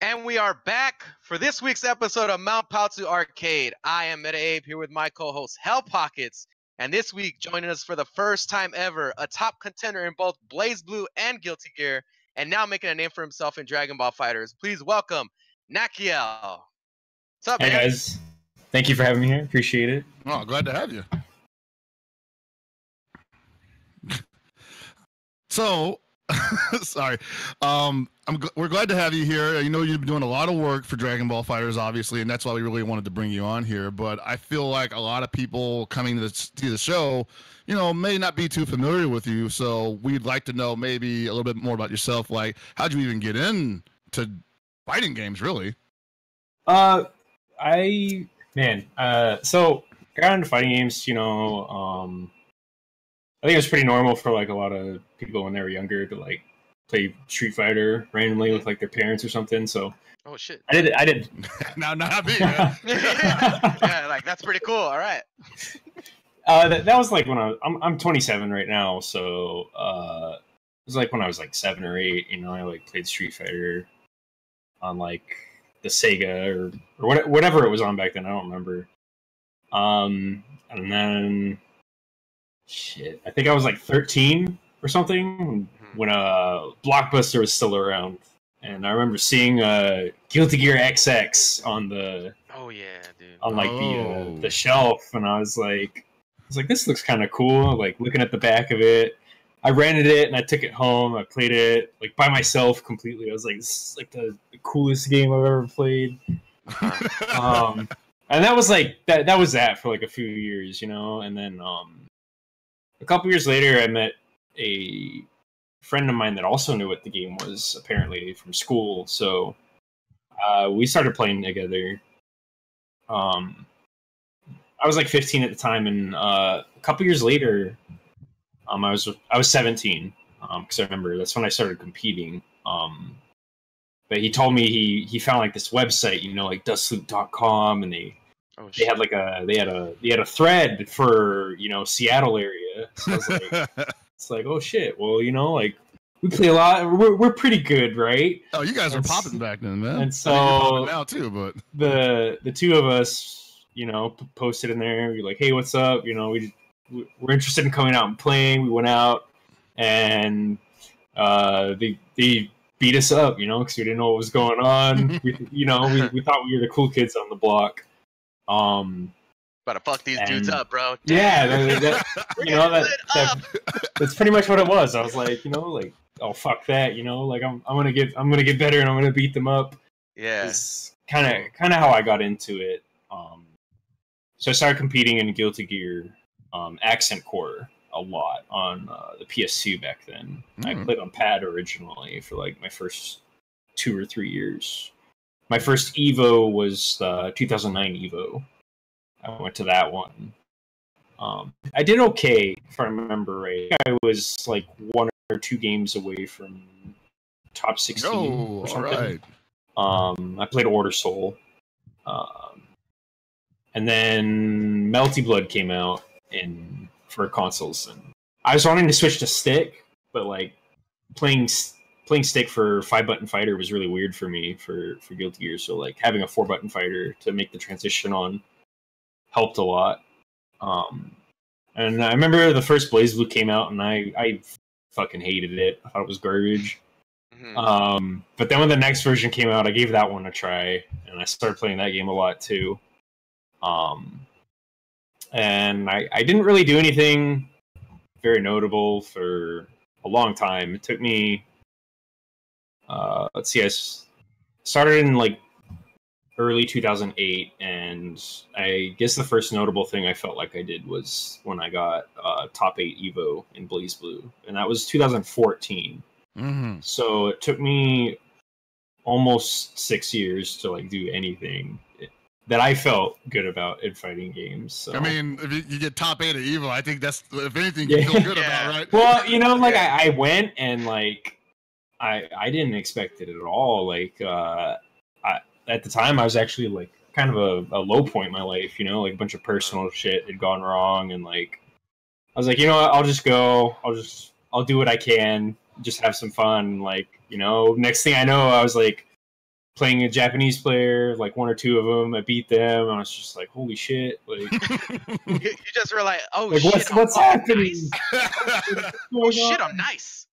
And we are back for this week's episode of Mount Paozu Arcade. I am Meta Ape here with my co-host Hell Pockets. And this week, joining us for the first time ever, a top contender in both BlazBlue and Guilty Gear, and now making a name for himself in Dragon Ball FighterZ. Please welcome Nakia. What's up, man? Hey, guys. Thank you for having me here. Appreciate it. Oh, glad to have you. So, sorry. We're glad to have you here. You know, you've been doing a lot of work for Dragon Ball FighterZ, obviously, and that's why we really wanted to bring you on here. But I feel like a lot of people coming to the show, you know, may not be too familiar with you. So we'd like to know maybe a little bit more about yourself. Like, how'd you even get into fighting games, really? So I got into fighting games, you know, I think it was pretty normal for like a lot of people when they were younger to like play Street Fighter randomly with like their parents or something. So oh shit, I did. No, not me. Yeah, like that's pretty cool. All right. That was like when I'm 27 right now, so it was like when I was like 7 or 8. You know, I like played Street Fighter on like the Sega or whatever it was on back then. I don't remember. And then. Shit, I think I was like 13 or something when Blockbuster was still around, and I remember seeing Guilty Gear XX on the the shelf, and I was like, this looks kind of cool. Like looking at the back of it, I rented it and I took it home. I played it like by myself completely. I was like, this is like the coolest game I've ever played. And that was like that was that for like a few years, you know, and then a couple years later, I met a friend of mine that also knew what the game was, apparently, from school. So we started playing together. I was like 15 at the time, and a couple years later, I was 17 because I remember that's when I started competing. But he told me he found like this website, you know, like dustloop.com, and they had like they had a thread for, you know, Seattle area. So I was like, it's like, oh shit. Well, you know, like we play a lot. We're pretty good, right? Oh, you guys are popping back then, man. And so you're popping now too, but the two of us, you know, posted in there. We're like, hey, what's up? You know, we're interested in coming out and playing. We went out and they beat us up, you know, because we didn't know what was going on. we thought we were the cool kids on the block. About to fuck these dudes up, bro. Yeah, that's pretty much what it was. I was like, you know, like, oh fuck that, you know, like I'm gonna get better and I'm gonna beat them up. Yeah, it's kind of how I got into it. So I started competing in Guilty Gear, Accent Core a lot on the PS2 back then. I played on pad originally for like my first 2 or 3 years. My first Evo was 2009 Evo. I went to that one. I did okay, if I remember right. I was like 1 or 2 games away from top 16 or something. All right. I played Order Soul. And then Melty Blood came out for consoles. And I was wanting to switch to stick, but like playing stick for 5-button fighter was really weird for me for Guilty Gear. So like having a 4-button fighter to make the transition on helped a lot. And I remember the first BlazBlue came out, and I fucking hated it. I thought it was garbage. But then when the next version came out, I gave that one a try, and I started playing that game a lot too. And I didn't really do anything very notable for a long time. It took me, let's see, I started in like early 2008, and I guess the first notable thing I felt like I did was when I got top 8 Evo in BlazBlue, and that was 2014. So it took me almost 6 years to like do anything that I felt good about in fighting games. So. I mean, if you get top 8 at Evo, I think that's, if anything, you feel good about, right? Well, you know, like I went and like I didn't expect it at all. Like at the time, I was actually like kind of a low point in my life, you know, like a bunch of personal shit had gone wrong, and like I was like, you know what, I'll just go, I'll do what I can, just have some fun. Like, you know, next thing I know, I was like playing a Japanese player, like one or two of them. I beat them. I was just like, holy shit! Like, you just were like, oh like shit, what's happening? Nice. Oh shit, I'm nice.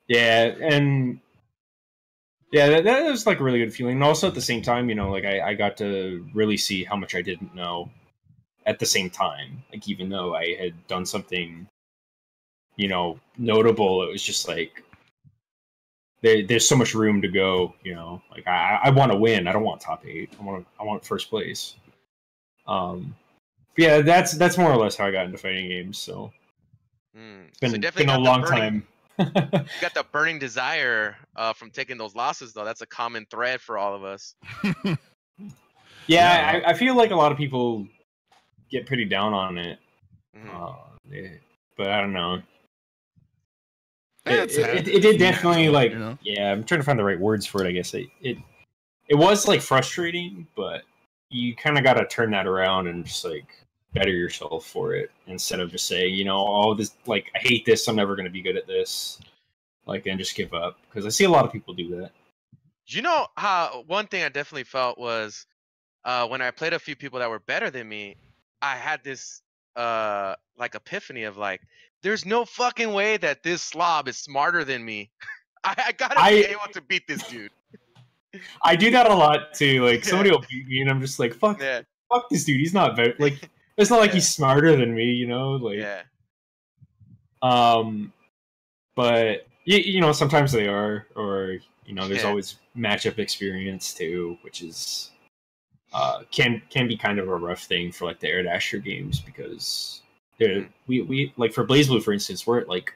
Yeah, and yeah, that was like a really good feeling. And also at the same time, you know, like I got to really see how much I didn't know at the same time. Like even though I had done something, you know, notable, it was just like there's so much room to go. You know, like I want to win. I don't want top 8. I want first place. Yeah, that's more or less how I got into fighting games. So it's been a long time. You got the burning desire from taking those losses, though. That's a common thread for all of us. Yeah, I feel like a lot of people get pretty down on it. But I don't know. It did definitely, like, you know? Yeah, I'm trying to find the right words for it, I guess. It was, like, frustrating, but you kind of got to turn that around and just, like, better yourself for it instead of just saying, you know, oh, this, like, I hate this, I'm never going to be good at this, like, and just give up. Because I see a lot of people do that. You know how one thing I definitely felt was when I played a few people that were better than me, I had this like epiphany of like, there's no fucking way that this slob is smarter than me. I gotta be able to beat this dude. I do that a lot too. Like somebody will beat me, and I'm just like, fuck this dude. He's not better. Like it's not like he's smarter than me, you know. Like but you know, sometimes they are, or you know, there's always matchup experience too, which is can be kind of a rough thing for like the Air Dasher games because we like for BlazBlue, for instance, we're at like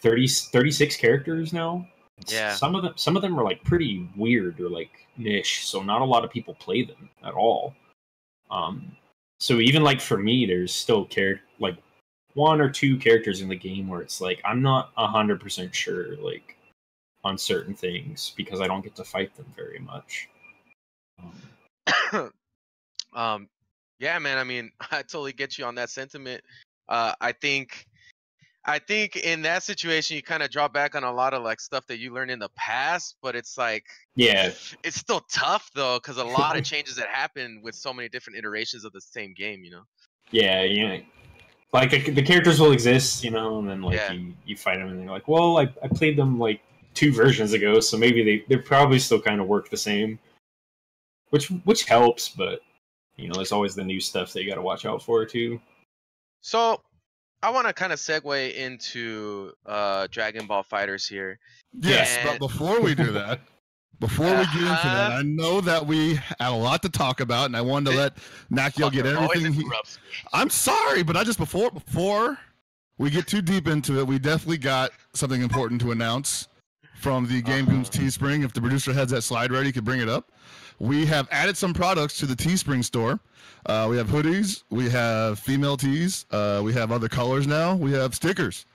36 characters now. Yeah. Some of them are like pretty weird or like niche, so not a lot of people play them at all. So even like for me, there's still like 1 or 2 characters in the game where it's like I'm not 100% sure like on certain things because I don't get to fight them very much. Yeah, man. I mean, I totally get you on that sentiment. I think in that situation you kind of draw back on a lot of like stuff that you learned in the past, but it's like it's still tough though because a lot of changes that happen with so many different iterations of the same game, you know. Yeah. Like the characters will exist, you know, and then like you fight them and they're like, well, I played them like 2 versions ago, so maybe they probably still kind of work the same, which helps, but you know, there's always the new stuff that you got to watch out for too. So I want to kind of segue into Dragon Ball FighterZ here. Yes, but before we do that, I know that we have a lot to talk about, and I wanted to let Nakia get everything. I'm sorry, but before we get too deep into it, we definitely got something important to announce from the Game Goons Teespring. If the producer has that slide ready, you could bring it up. We have added some products to the Teespring store. We have hoodies, we have female tees, we have other colors now, we have stickers.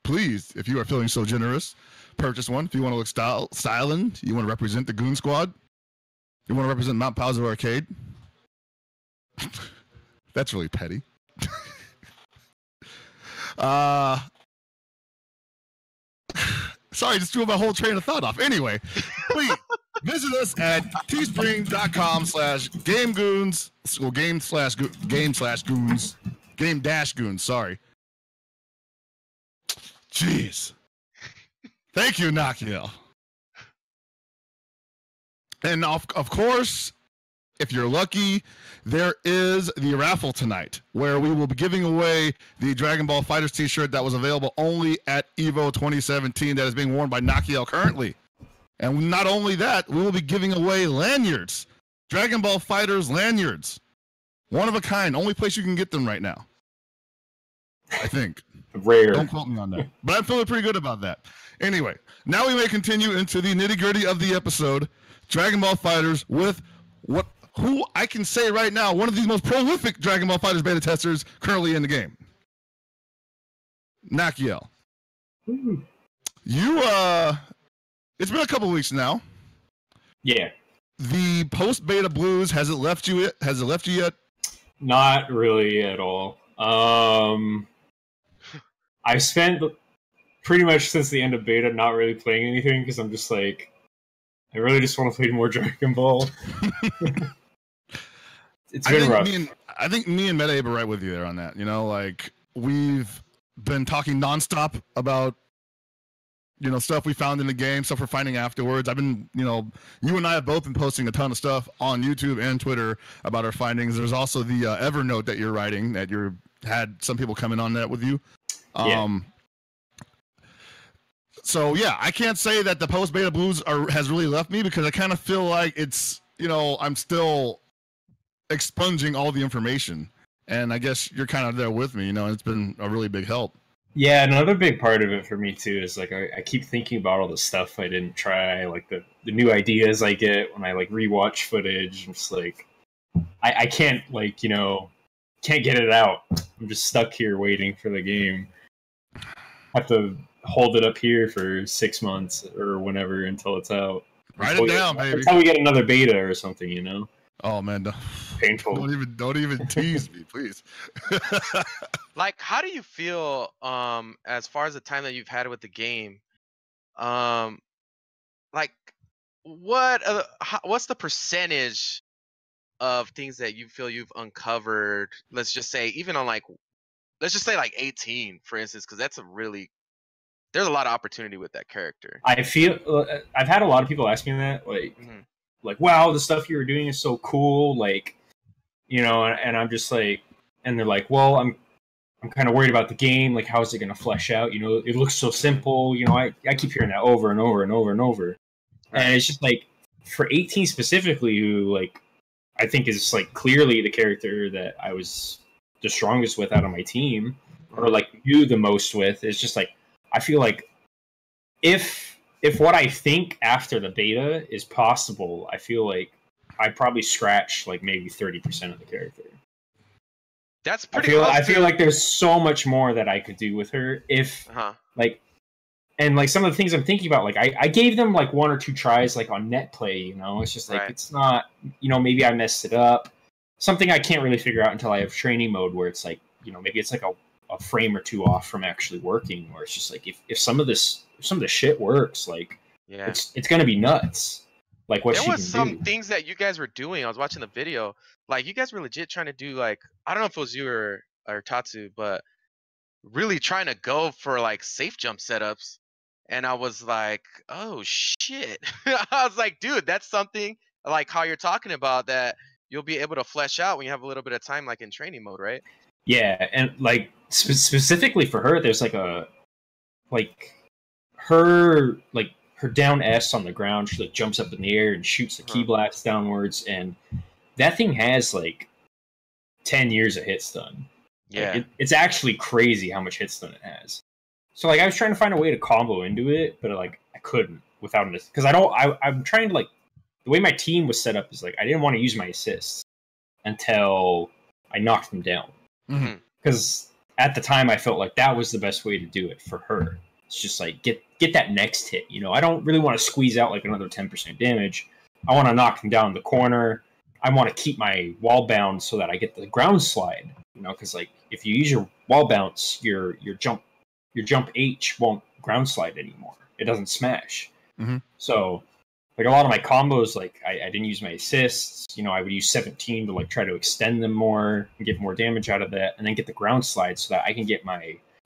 Please, if you are feeling so generous, purchase one. If you want to look styling, you want to represent the Goon Squad, you want to represent Mount Paozu Arcade. That's really petty. Sorry, just threw my whole train of thought off. Anyway, please visit us at teespring.com/gamegoons. Well, game/goons. Game-goons, sorry. Jeez. Thank you, Nakia. And of course, if you're lucky, there is the raffle tonight where we will be giving away the Dragon Ball FighterZ t-shirt that was available only at EVO 2017 that is being worn by Nakia currently. And not only that, we will be giving away lanyards. Dragon Ball FighterZ lanyards. One of a kind. Only place you can get them right now. I think. Rare. Don't quote me on that. But I'm feeling pretty good about that. Anyway, now we may continue into the nitty-gritty of the episode. Dragon Ball FighterZ with who I can say right now, one of the most prolific Dragon Ball FighterZ beta testers currently in the game. Nakia. You, it's been a couple weeks now. Yeah. The post-beta blues, has it left you yet? Not really at all. I spent pretty much since the end of beta, not really playing anything because I'm just like, I really just want to play more Dragon Ball. It's been rough. I think me and Meta are right with you there on that. You know, like we've been talking nonstop about, you know, stuff we found in the game, stuff we're finding afterwards. I've been, you know, you and I have both been posting a ton of stuff on YouTube and Twitter about our findings. There's also the Evernote that you're writing that had some people coming on that with you. Yeah. So yeah, I can't say that the post beta blues has really left me because I kind of feel like it's, you know, I'm still expunging all the information, and I guess you're kind of there with me, you know, and it's been a really big help. Yeah, another big part of it for me too is like I keep thinking about all the stuff I didn't try, like the new ideas I get when I like rewatch footage. I'm just like I can't, like, you know, can't get it out. I'm just stuck here waiting for the game. Have to hold it up here for 6 months or whenever until it's out. Write it down, baby. Until we get another beta or something, you know. Oh man, painful. Don't even tease me, please. Like, how do you feel as far as the time that you've had with the game? Like, what's the percentage of things that you feel you've uncovered? Let's just say, even on like, let's just say like 18, for instance, because there's a lot of opportunity with that character. I feel I've had a lot of people ask me that, like. Mm-hmm. Like, wow, the stuff you were doing is so cool, like, you know, and I'm just like, and they're like, well, I'm kind of worried about the game, like, how is it going to flesh out, you know, it looks so simple, you know, I keep hearing that over and over and over and over, right. And it's just like, for 18 specifically, who, like, I think is, like, clearly the character that I was the strongest with out of my team, or, like, knew the most with, it's just like, I feel like, if what I think after the beta is possible, I feel like I probably scratch like maybe 30% of the character. That's pretty. I feel like there's so much more that I could do with her if like, and like some of the things I'm thinking about, like I gave them like 1 or 2 tries like on net play, you know, it's just like It's not, you know, maybe I messed it up. Something I can't really figure out until I have training mode where it's like, you know, maybe it's like a frame or 2 off from actually working, where it's just like if some of the shit works, like it's gonna be nuts. Like what there she was can some do. things that you guys were doing. I was watching the video, like you guys were legit trying to do, like, I don't know if it was you or Tatsu, but really trying to go for like safe jump setups, and I was like, oh shit. I was like, dude, that's something like how you're talking about that you'll be able to flesh out when you have a little bit of time, like in training mode, right? Yeah, and like specifically for her, there's like her down S on the ground. She like jumps up in the air and shoots the key blast downwards, and that thing has like 10 years of hit stun. Yeah, like, it's actually crazy how much hit stun it has. So like I was trying to find a way to combo into it, but like I couldn't without an assist, because I'm trying to, like, the way my team was set up is like I didn't want to use my assists until I knocked them down. Because at the time I felt like that was the best way to do it for her. It's just like get that next hit, you know. I don't really want to squeeze out like another 10% damage. I want to knock them down in the corner. I want to keep my wall bound so that I get the ground slide, you know, because like if you use your wall bounce, your jump H won't ground slide anymore. It doesn't smash. So like a lot of my combos, like I didn't use my assists. You know, I would use 17 to like try to extend them more and get more damage out of that, and then get the ground slide so that I can get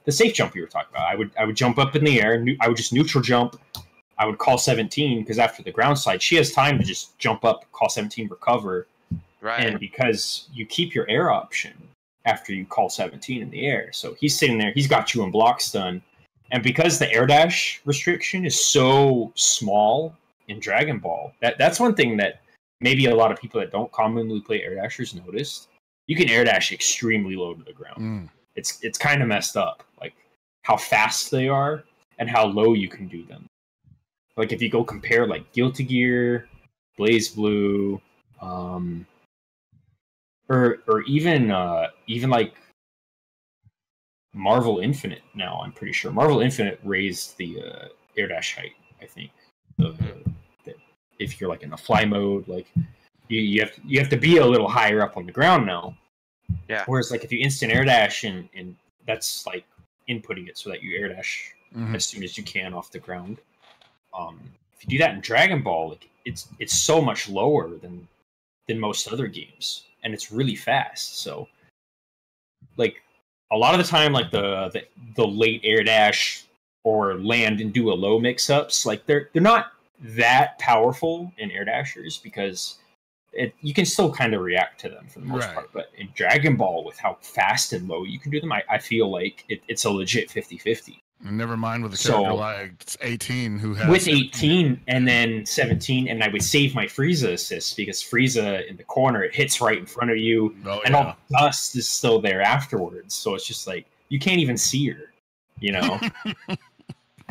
the safe jump you were talking about. I would jump up in the air. I would just neutral jump. I would call 17 because after the ground slide, she has time to just jump up, call 17, recover. Right. And because you keep your air option after you call 17 in the air, so he's sitting there. He's got you in block stun, and because the air dash restriction is so small in Dragon Ball, that's one thing that maybe a lot of people that don't commonly play air dashers noticed. You can air dash extremely low to the ground. It's kind of messed up, like how fast they are and how low you can do them. Like if you go compare like Guilty Gear, Blaze Blue, or even like Marvel Infinite. Now I'm pretty sure Marvel Infinite raised the air dash height. I think if you're like in a fly mode, like you have to be a little higher up on the ground now. Yeah. Whereas like if you instant air dash and that's like inputting it so that you air dash as soon as you can off the ground. If you do that in Dragon Ball, like it's so much lower than most other games, and it's really fast. So, like a lot of the time, like the late air dash or land and do a low mix ups, like they're not that powerful in air dashers because you can still kind of react to them for the most part. But in Dragon Ball, with how fast and low you can do them, I feel like it's a legit 50-50. Never mind with a character like 18 who has... With 18 and then 17, and I would save my Frieza assists because Frieza in the corner, it hits right in front of you, and all the dust is still there afterwards. So it's just like, you can't even see her, you know?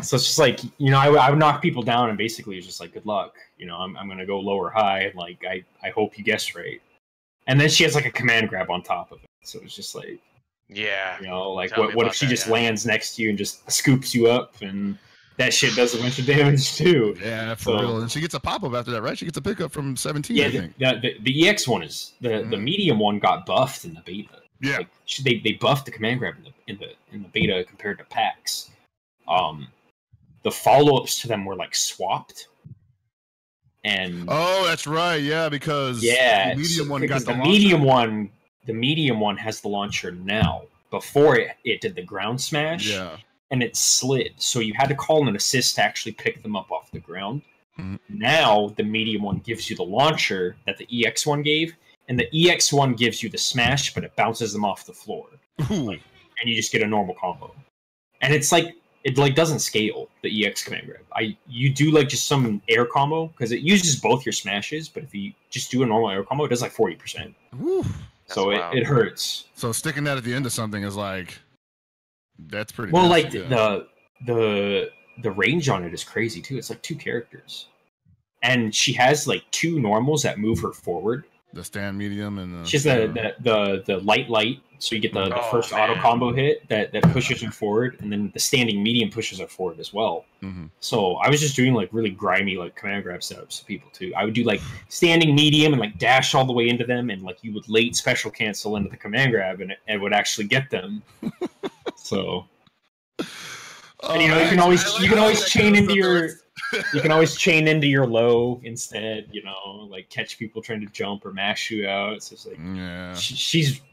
So it's just like, you know, I would knock people down and basically it's just like, good luck. You know, I'm going to go low or high, and like, I hope you guess right. And then she has like a command grab on top of it. So it's just like... Yeah. You know, like what if she just lands next to you and just scoops you up, and that shit does a bunch of damage too. Yeah, for real. And she gets a pop-up after that, right? She gets a pickup from 17, yeah, I think. The EX one is the medium one got buffed in the beta. Yeah. Like, they buffed the command grab in the beta compared to packs. The follow-ups to them were like swapped. And that's right, yeah, because the medium one got the medium the medium one has the launcher now. Before it did the ground smash, and it slid. So you had to call an assist to actually pick them up off the ground. Mm-hmm. Now the medium one gives you the launcher that the EX one gave, and the EX one gives you the smash, but it bounces them off the floor, and you just get a normal combo. And it's like it like doesn't scale the EX command grab. You do like just some air combo because it uses both your smashes, but if you just do a normal air combo, it does like 40%. So it hurts. So sticking that at the end of something is like, that's pretty. Well, nice, like the range on it is crazy too. It's like 2 characters, and she has like 2 normals that move her forward. The stand medium and she's the light. So you get the first auto combo hit that pushes her forward, and then the standing medium pushes her forward as well. Mm-hmm. So I was just doing like really grimy like command grab setups for people too. I would do like standing medium and like dash all the way into them, and like you would late special cancel into the command grab, and it would actually get them. So, and you know you can always chain into your. You can always chain into your low instead, you know, like catch people trying to jump or mash you out. So it's like,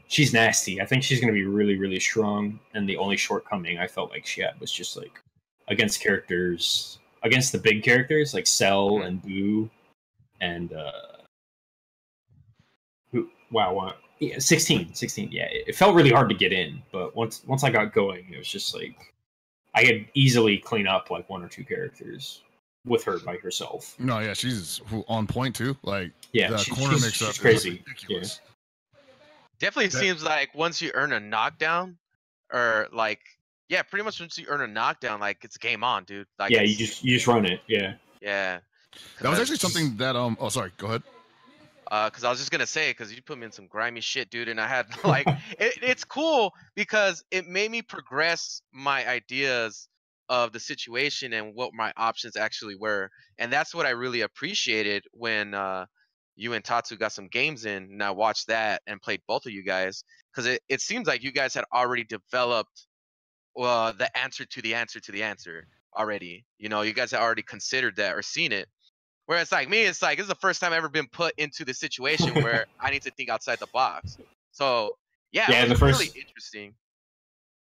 she's nasty. I think she's going to be really, really strong. And the only shortcoming I felt like she had was just like against the big characters like Cell and Boo and yeah, 16. Yeah, it felt really hard to get in, but once I got going, it was just like I could easily clean up like 1 or 2 characters with her by herself. No, yeah, she's on point too. Like, yeah, the corner mix-up is crazy. Yeah. Definitely seems like once you earn a knockdown, or like, yeah, pretty much once you earn a knockdown, like it's game on, dude. Like, yeah, you just run it. Yeah. Yeah. That was actually something that oh, sorry, go ahead. Because I was just gonna say, because you put me in some grimy shit, dude, and I had like, it's cool because it made me progress my ideas of the situation and what my options actually were, and that's what I really appreciated when you and Tatsu got some games in, and I watched that and played both of you guys, because it seems like you guys had already developed the answer to the answer already. You know, you guys had already considered that or seen it. Whereas like me, it's like this is the first time I've ever been put into the situation where I need to think outside the box. So yeah, it was really interesting.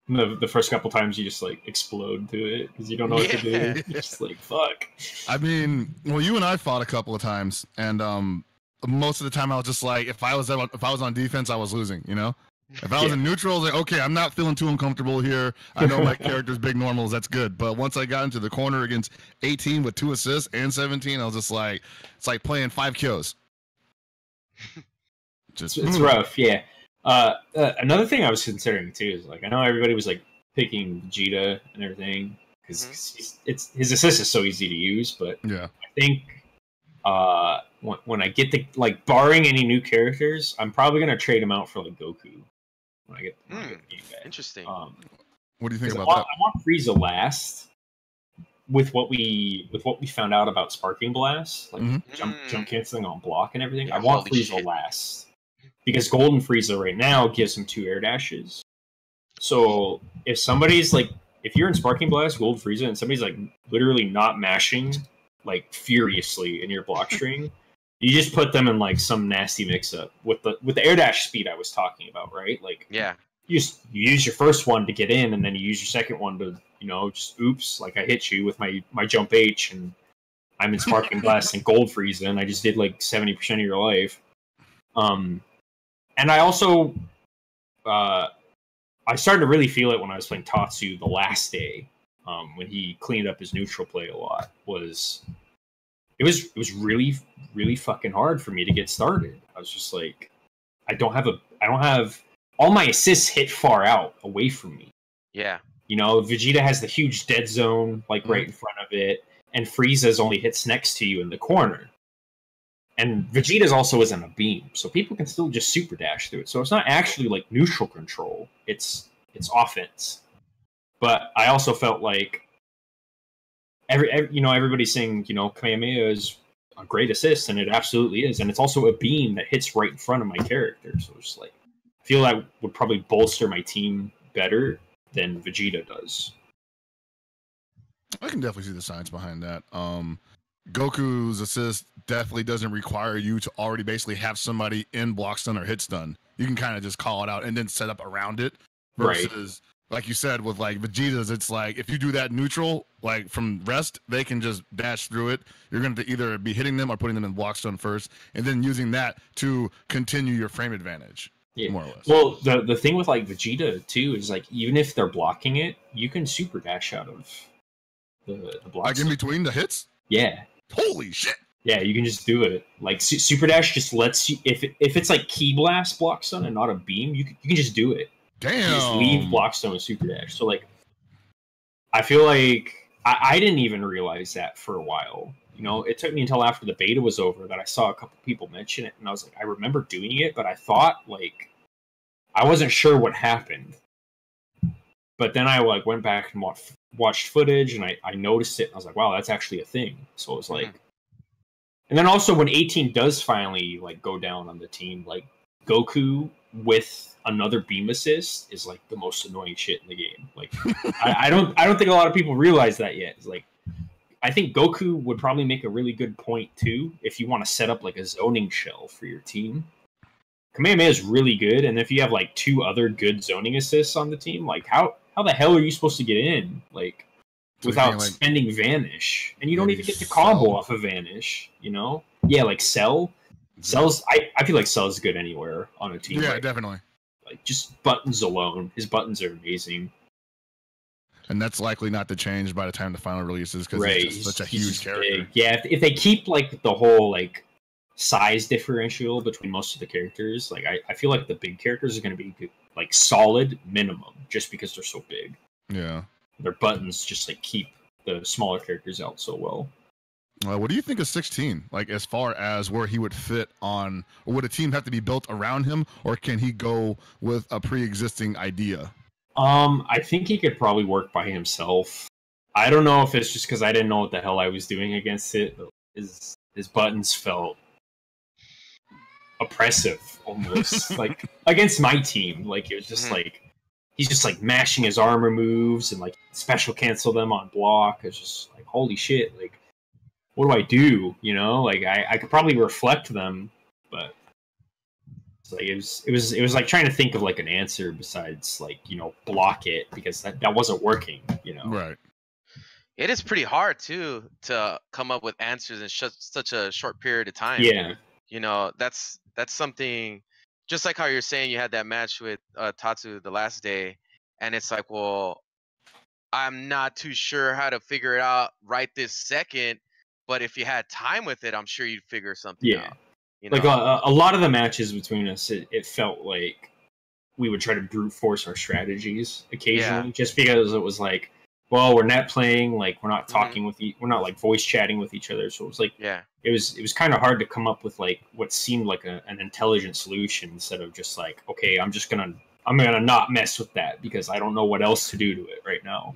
The first couple times you just like explode to it because you don't know what to do. You're just like, fuck. I mean, well, you and I fought a couple of times, and most of the time I was just like, if I was on defense, I was losing. You know, if I was in neutral, I was like, okay, I'm not feeling too uncomfortable here. I know my character's big normals, that's good. But once I got into the corner against 18 with 2 assists and 17, I was just like, it's like playing 5 kills. It's rough, yeah. Another thing I was considering too is like I know everybody was like picking Vegeta and everything because his assist is so easy to use, but yeah, I think when I get the like barring any new characters, I'm probably gonna trade him out for like Goku when I get the game back. Interesting. What do you think about that? I want Frieza last with what we found out about Sparking Blast, like jump canceling on block and everything. Yeah, I want Frieza last. Because Golden Frieza right now gives him 2 air dashes. So if somebody's like if you're in Sparking Blast, Gold Frieza, and somebody's like literally not mashing like furiously in your block string, you just put them in like some nasty mix up with the air dash speed I was talking about, right? Like you use your first one to get in, and then you use your second one to, you know, just oops, like I hit you with my jump H, and I'm in Sparking Blast and Gold Frieza, and I just did like 70% of your life. And I also I started to really feel it when I was playing Tatsu the last day, when he cleaned up his neutral play a lot. It was really, really fucking hard for me to get started. I was just like, I don't have all my assists hit far out away from me. Yeah. You know, Vegeta has the huge dead zone like right in front of it, and Frieza's only hits next to you in the corner. And Vegeta's also isn't a beam, so people can still just super dash through it. So it's not actually like neutral control; it's offense. But I also felt like everybody's saying, you know, Kamehameha is a great assist, and it absolutely is, and it's also a beam that hits right in front of my character. So it's like, I feel that would probably bolster my team better than Vegeta does. I can definitely see the science behind that. Goku's assist definitely doesn't require you to already basically have somebody in block stun or hit stun. You can kind of just call it out and then set up around it. Versus, like you said, with like Vegeta's, it's like if you do that neutral, like from rest, they can just dash through it. You're going to either be hitting them or putting them in block stun first, and then using that to continue your frame advantage. Yeah. More or less. Well, the thing with like Vegeta too is like even if they're blocking it, you can super dash out of the block. Like in between the hits? Yeah. Holy shit! Yeah, you can just do it. Like super dash just lets you, if it's like key blast block stun and not a beam, you can just do it. Damn. You just leave block stun with super dash. So like, I feel like I didn't even realize that for a while. You know, it took me until after the beta was over that I saw a couple people mention it, and I was like, I remember doing it, but I thought like I wasn't sure what happened. But then I like went back and watched footage, and I noticed it, and I was like, wow, that's actually a thing. So it was like, and then also when 18 does finally like go down on the team, like Goku with another beam assist is like the most annoying shit in the game. Like I don't think a lot of people realize that yet. It's like, I think Goku would probably make a really good point too if you want to set up like a zoning shell for your team. Kamehameha is really good, and if you have like two other good zoning assists on the team, like how the hell are you supposed to get in like without spending Vanish? And you don't even get the combo off of Vanish, you know? Yeah, like Cell's I feel like Cell's good anywhere on a team. Yeah, definitely. Like just buttons alone, his buttons are amazing. And that's likely not to change by the time the final releases because he's just such a huge character. Big. Yeah, if they keep like the whole like size differential between most of the characters, like I feel like the big characters are going to be like solid minimum just because they're so big. Yeah, their buttons just like keep the smaller characters out so well. What do you think of 16? Like as far as where he would fit on, or would a team have to be built around him, or can he go with a pre-existing idea? I think he could probably work by himself. I don't know if it's just because I didn't know what the hell I was doing against it. But his buttons felt oppressive almost. Like against my team. Like it was just like he's just like mashing his armor moves and like special cancel them on block. It's just like holy shit, like what do I do? You know? Like I could probably reflect them, but like it was like trying to think of like an answer besides like, you know, block it, because that wasn't working, you know. Right. It is pretty hard too to come up with answers in such a short period of time. Yeah. You know, that's something, just like how you're saying you had that match with Tatsu the last day, and it's like, well, I'm not too sure how to figure it out right this second, but if you had time with it, I'm sure you'd figure something out. You know? Like a lot of the matches between us, it felt like we would try to brute force our strategies occasionally, just because it was like, well, we're net playing, like we're not talking we're not like voice chatting with each other, so it was like, it was kind of hard to come up with like what seemed like an intelligent solution instead of just like, okay, I'm gonna not mess with that because I don't know what else to do to it right now,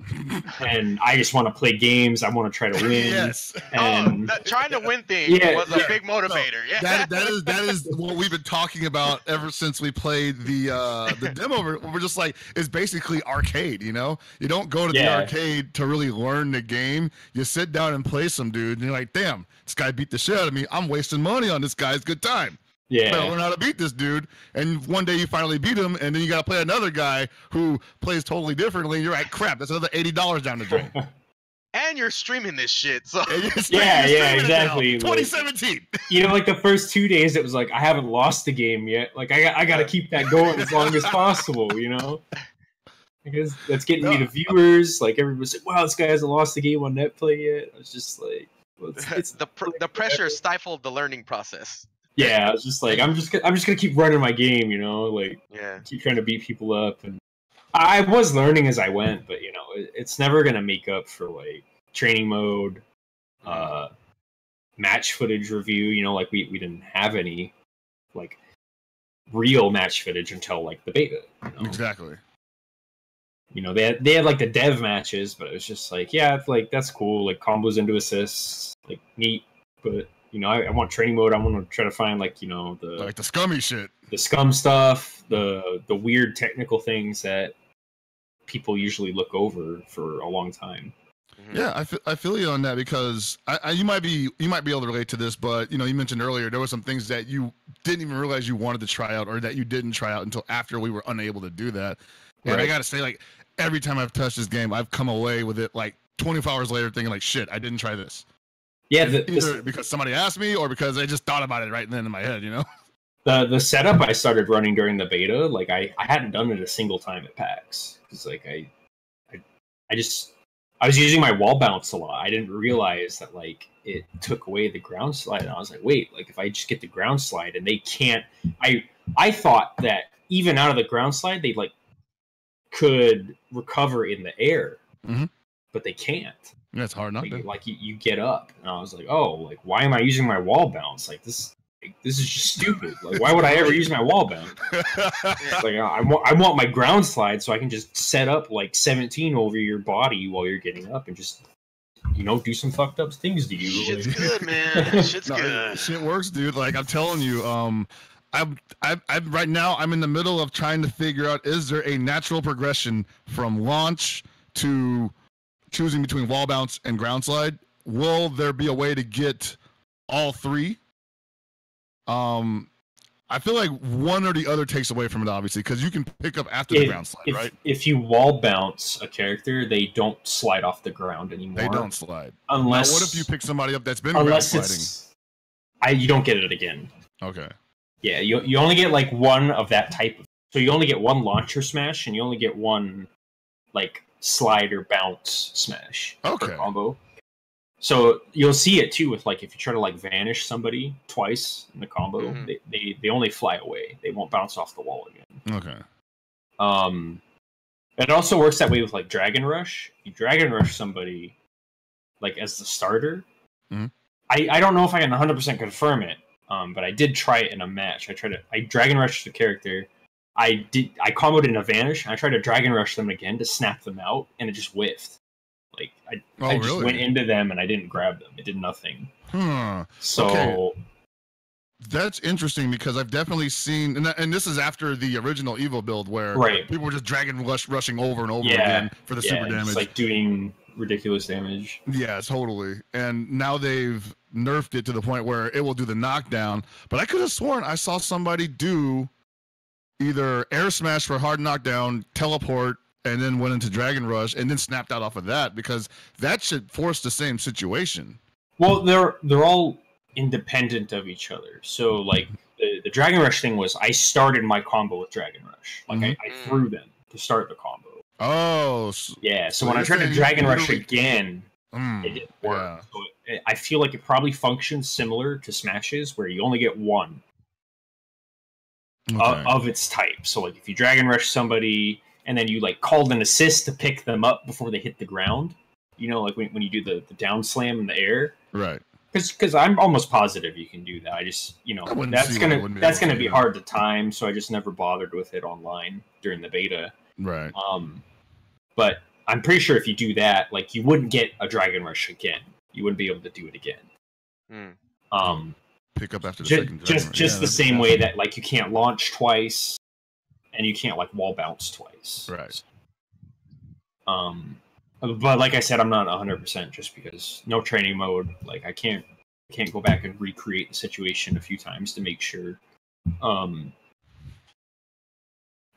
and I just want to play games. I want to try to win. Yes. And Trying to win thing was a big motivator. No, that is what we've been talking about ever since we played the demo. We're just like, it's basically arcade. You know, you don't go to the arcade to really learn the game. You sit down and play some dude, and you're like, damn, this guy beat the shit out of me. I'm wasting money on this guy's good time. Yeah, better learn how to beat this dude. And one day you finally beat him, and then you got to play another guy who plays totally differently. And you're like, crap, that's another $80 down the drain. And you're streaming this shit, so yeah, exactly. 2017. Like, like the first 2 days, it was like I haven't lost the game yet. Like I got to keep that going as long as possible. Because that's getting me the viewers. Like everybody's like, wow, this guy hasn't lost the game on Netplay yet. I was just like, it's the pressure stifled the learning process. Yeah, I was just like, I'm just gonna keep running my game, keep trying to beat people up, and I was learning as I went, but it's never gonna make up for like training mode, match footage review. Like we didn't have any like real match footage until like the beta. Exactly. They had like the dev matches, but it was just like, yeah, it's like that's cool, like combos into assists, like neat, but. I want training mode. I want to try to find like the scummy shit, the scum stuff, the weird technical things that people usually look over for a long time. Yeah, I feel you on that because you might be able to relate to this, but you mentioned earlier there were some things that you didn't even realize you wanted to try out or that you didn't try out until after we were unable to do that. And I gotta say, like every time I've touched this game, I've come away with it like 24 hours later thinking like, shit, I didn't try this. Yeah, either because somebody asked me or because I just thought about it right then in my head, The setup I started running during the beta, like I hadn't done it a single time at PAX because like I was using my wall bounce a lot. I didn't realize that like it took away the ground slide, and I was like, wait, like if I just get the ground slide and they can't, I thought that even out of the ground slide they like could recover in the air, but they can't. Yeah, it's hard not to. Like you get up, and I was like, oh, like why am I using my wall bounce? Like this is just stupid. Like why would I ever use my wall bounce? Like I want my ground slide so I can just set up like 17 over your body while you're getting up and just do some fucked up things to you. Shit's good, man. Shit's good. Shit works, dude. Like I'm telling you, I'm right now I'm in the middle of trying to figure out, is there a natural progression from launch to choosing between wall bounce and ground slide? Will there be a way to get all three? I feel like one or the other takes away from it, obviously, because you can pick up after the ground slide, right? If you wall bounce a character, they don't slide off the ground anymore. They don't slide. Unless. Now, what if you pick somebody up that's been ground sliding? You don't get it again. Okay. Yeah, you only get like one of that type of. So you only get one launcher smash, and you only get one like slide or bounce smash per combo. So you'll see it too with like if you try to like vanish somebody twice in the combo, they only fly away. They won't bounce off the wall again. Okay. It also works that way with like Dragon Rush. You Dragon Rush somebody like as the starter. I don't know if I can 100% confirm it, but I did try it in a match. I Dragon Rushed the character. I comboed in a vanish, and I tried to Dragon Rush them again to snap them out, and it just whiffed. Like I just went into them and I didn't grab them. It did nothing. So that's interesting because I've definitely seen, and this is after the original Evo build where people were just Dragon rushing over and over again for the super damage. It's like doing ridiculous damage. Yeah, totally. And now they've nerfed it to the point where it will do the knockdown. But I could have sworn I saw somebody do either air smash for hard knockdown, teleport, and then went into Dragon Rush, and then snapped out off of that, because that should force the same situation. Well, they're all independent of each other. So, like, the Dragon Rush thing was, I started my combo with Dragon Rush. Like, I threw them to start the combo. Oh. Yeah, so when I tried to Dragon Rush again, it didn't work. So I feel like it probably functions similar to Smashes, where you only get one of its type. So, like, if you Dragon Rush somebody, and then you, like, called an assist to pick them up before they hit the ground, you know, like when you do the down slam in the air. Right. Because I'm almost positive you can do that. I just, you know, that's gonna be hard to time, so I just never bothered with it online during the beta. Right. But I'm pretty sure if you do that, like you wouldn't get a Dragon Rush again. You wouldn't be able to do it again. Pick up after the second Just the same way that like you can't launch twice, and you can't like wall bounce twice. Right. But like I said, I'm not 100% just because no training mode. Like I can't go back and recreate the situation a few times to make sure.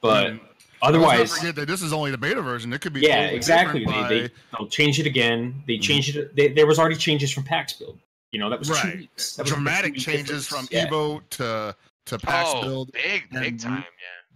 But otherwise, let's not forget that this is only the beta version. It could be exactly. They'll change it again. They changed it. There was already changes from PAX build. You know, that was 2 weeks. That was dramatic changes from Evo to PAX build. Big time,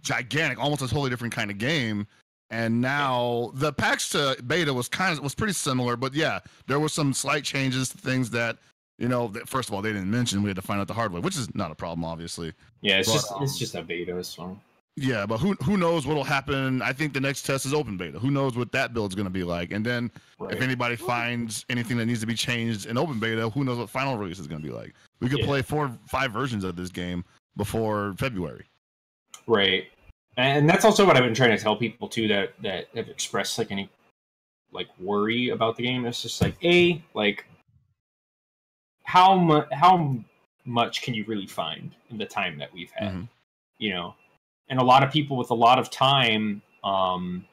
gigantic, almost a totally different kind of game. And now the PAX to beta was pretty similar, but yeah, there were some slight changes to things that, you know, that first of all they didn't mention. We had to find out the hard way, which is not a problem, obviously. Yeah, it's just a beta, so. Yeah, but who knows what'll happen? I think the next test is open beta. Who knows what that build's going to be like? And then if anybody finds anything that needs to be changed in open beta, who knows what final release is going to be like? We could play 4 or 5 versions of this game before February. Right. And that's also what I've been trying to tell people too that have expressed like any like worry about the game. It's just like how much can you really find in the time that we've had, you know? And a lot of people with a lot of time aren't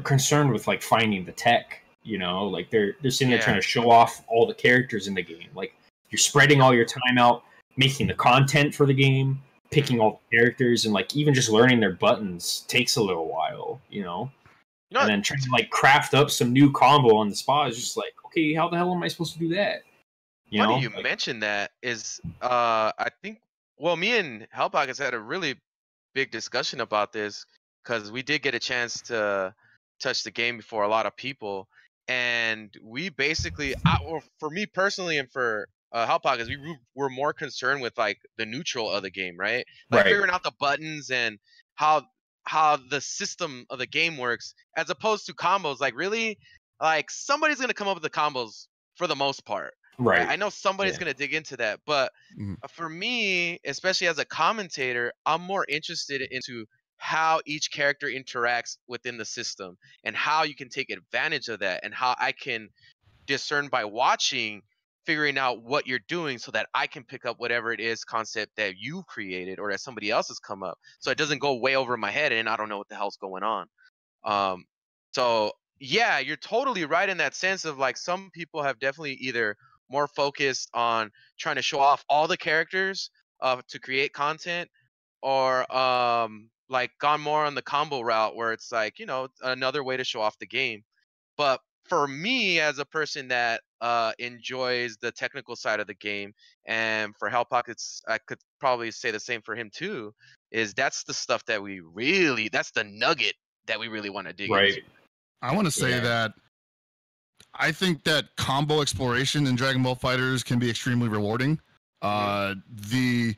concerned with like finding the tech, you know? Like they're sitting there trying to show off all the characters in the game. Like you're spreading all your time out making the content for the game, picking all the characters, and like even just learning their buttons takes a little while, you know? And then trying to like craft up some new combo on the spot is just like, okay, how the hell am I supposed to do that? Funny you mentioned that is I think me and Hellpockets had a really big discussion about this because we did get a chance to touch the game before a lot of people, and we basically for me personally and for Hellpockets, we were more concerned with like the neutral of the game, right? Like figuring out the buttons and how the system of the game works, as opposed to combos. Like really, like somebody's gonna come up with the combos for the most part. Right. I know somebody's gonna dig into that, but for me, especially as a commentator, I'm more interested into how each character interacts within the system and how you can take advantage of that and how I can discern by watching, figuring out what you're doing so that I can pick up whatever it is concept that you created or that somebody else has come up, so it doesn't go way over my head and I don't know what the hell's going on. So yeah, you're totally right in that sense of like some people have definitely either more focused on trying to show off all the characters to create content, or like gone more on the combo route where it's like, you know, another way to show off the game. But for me, as a person that enjoys the technical side of the game, and for Hellpockets, I could probably say the same for him too, is that's the stuff that that's the nugget that we really want to dig into. I want to say that I think that combo exploration in Dragon Ball FighterZ can be extremely rewarding. The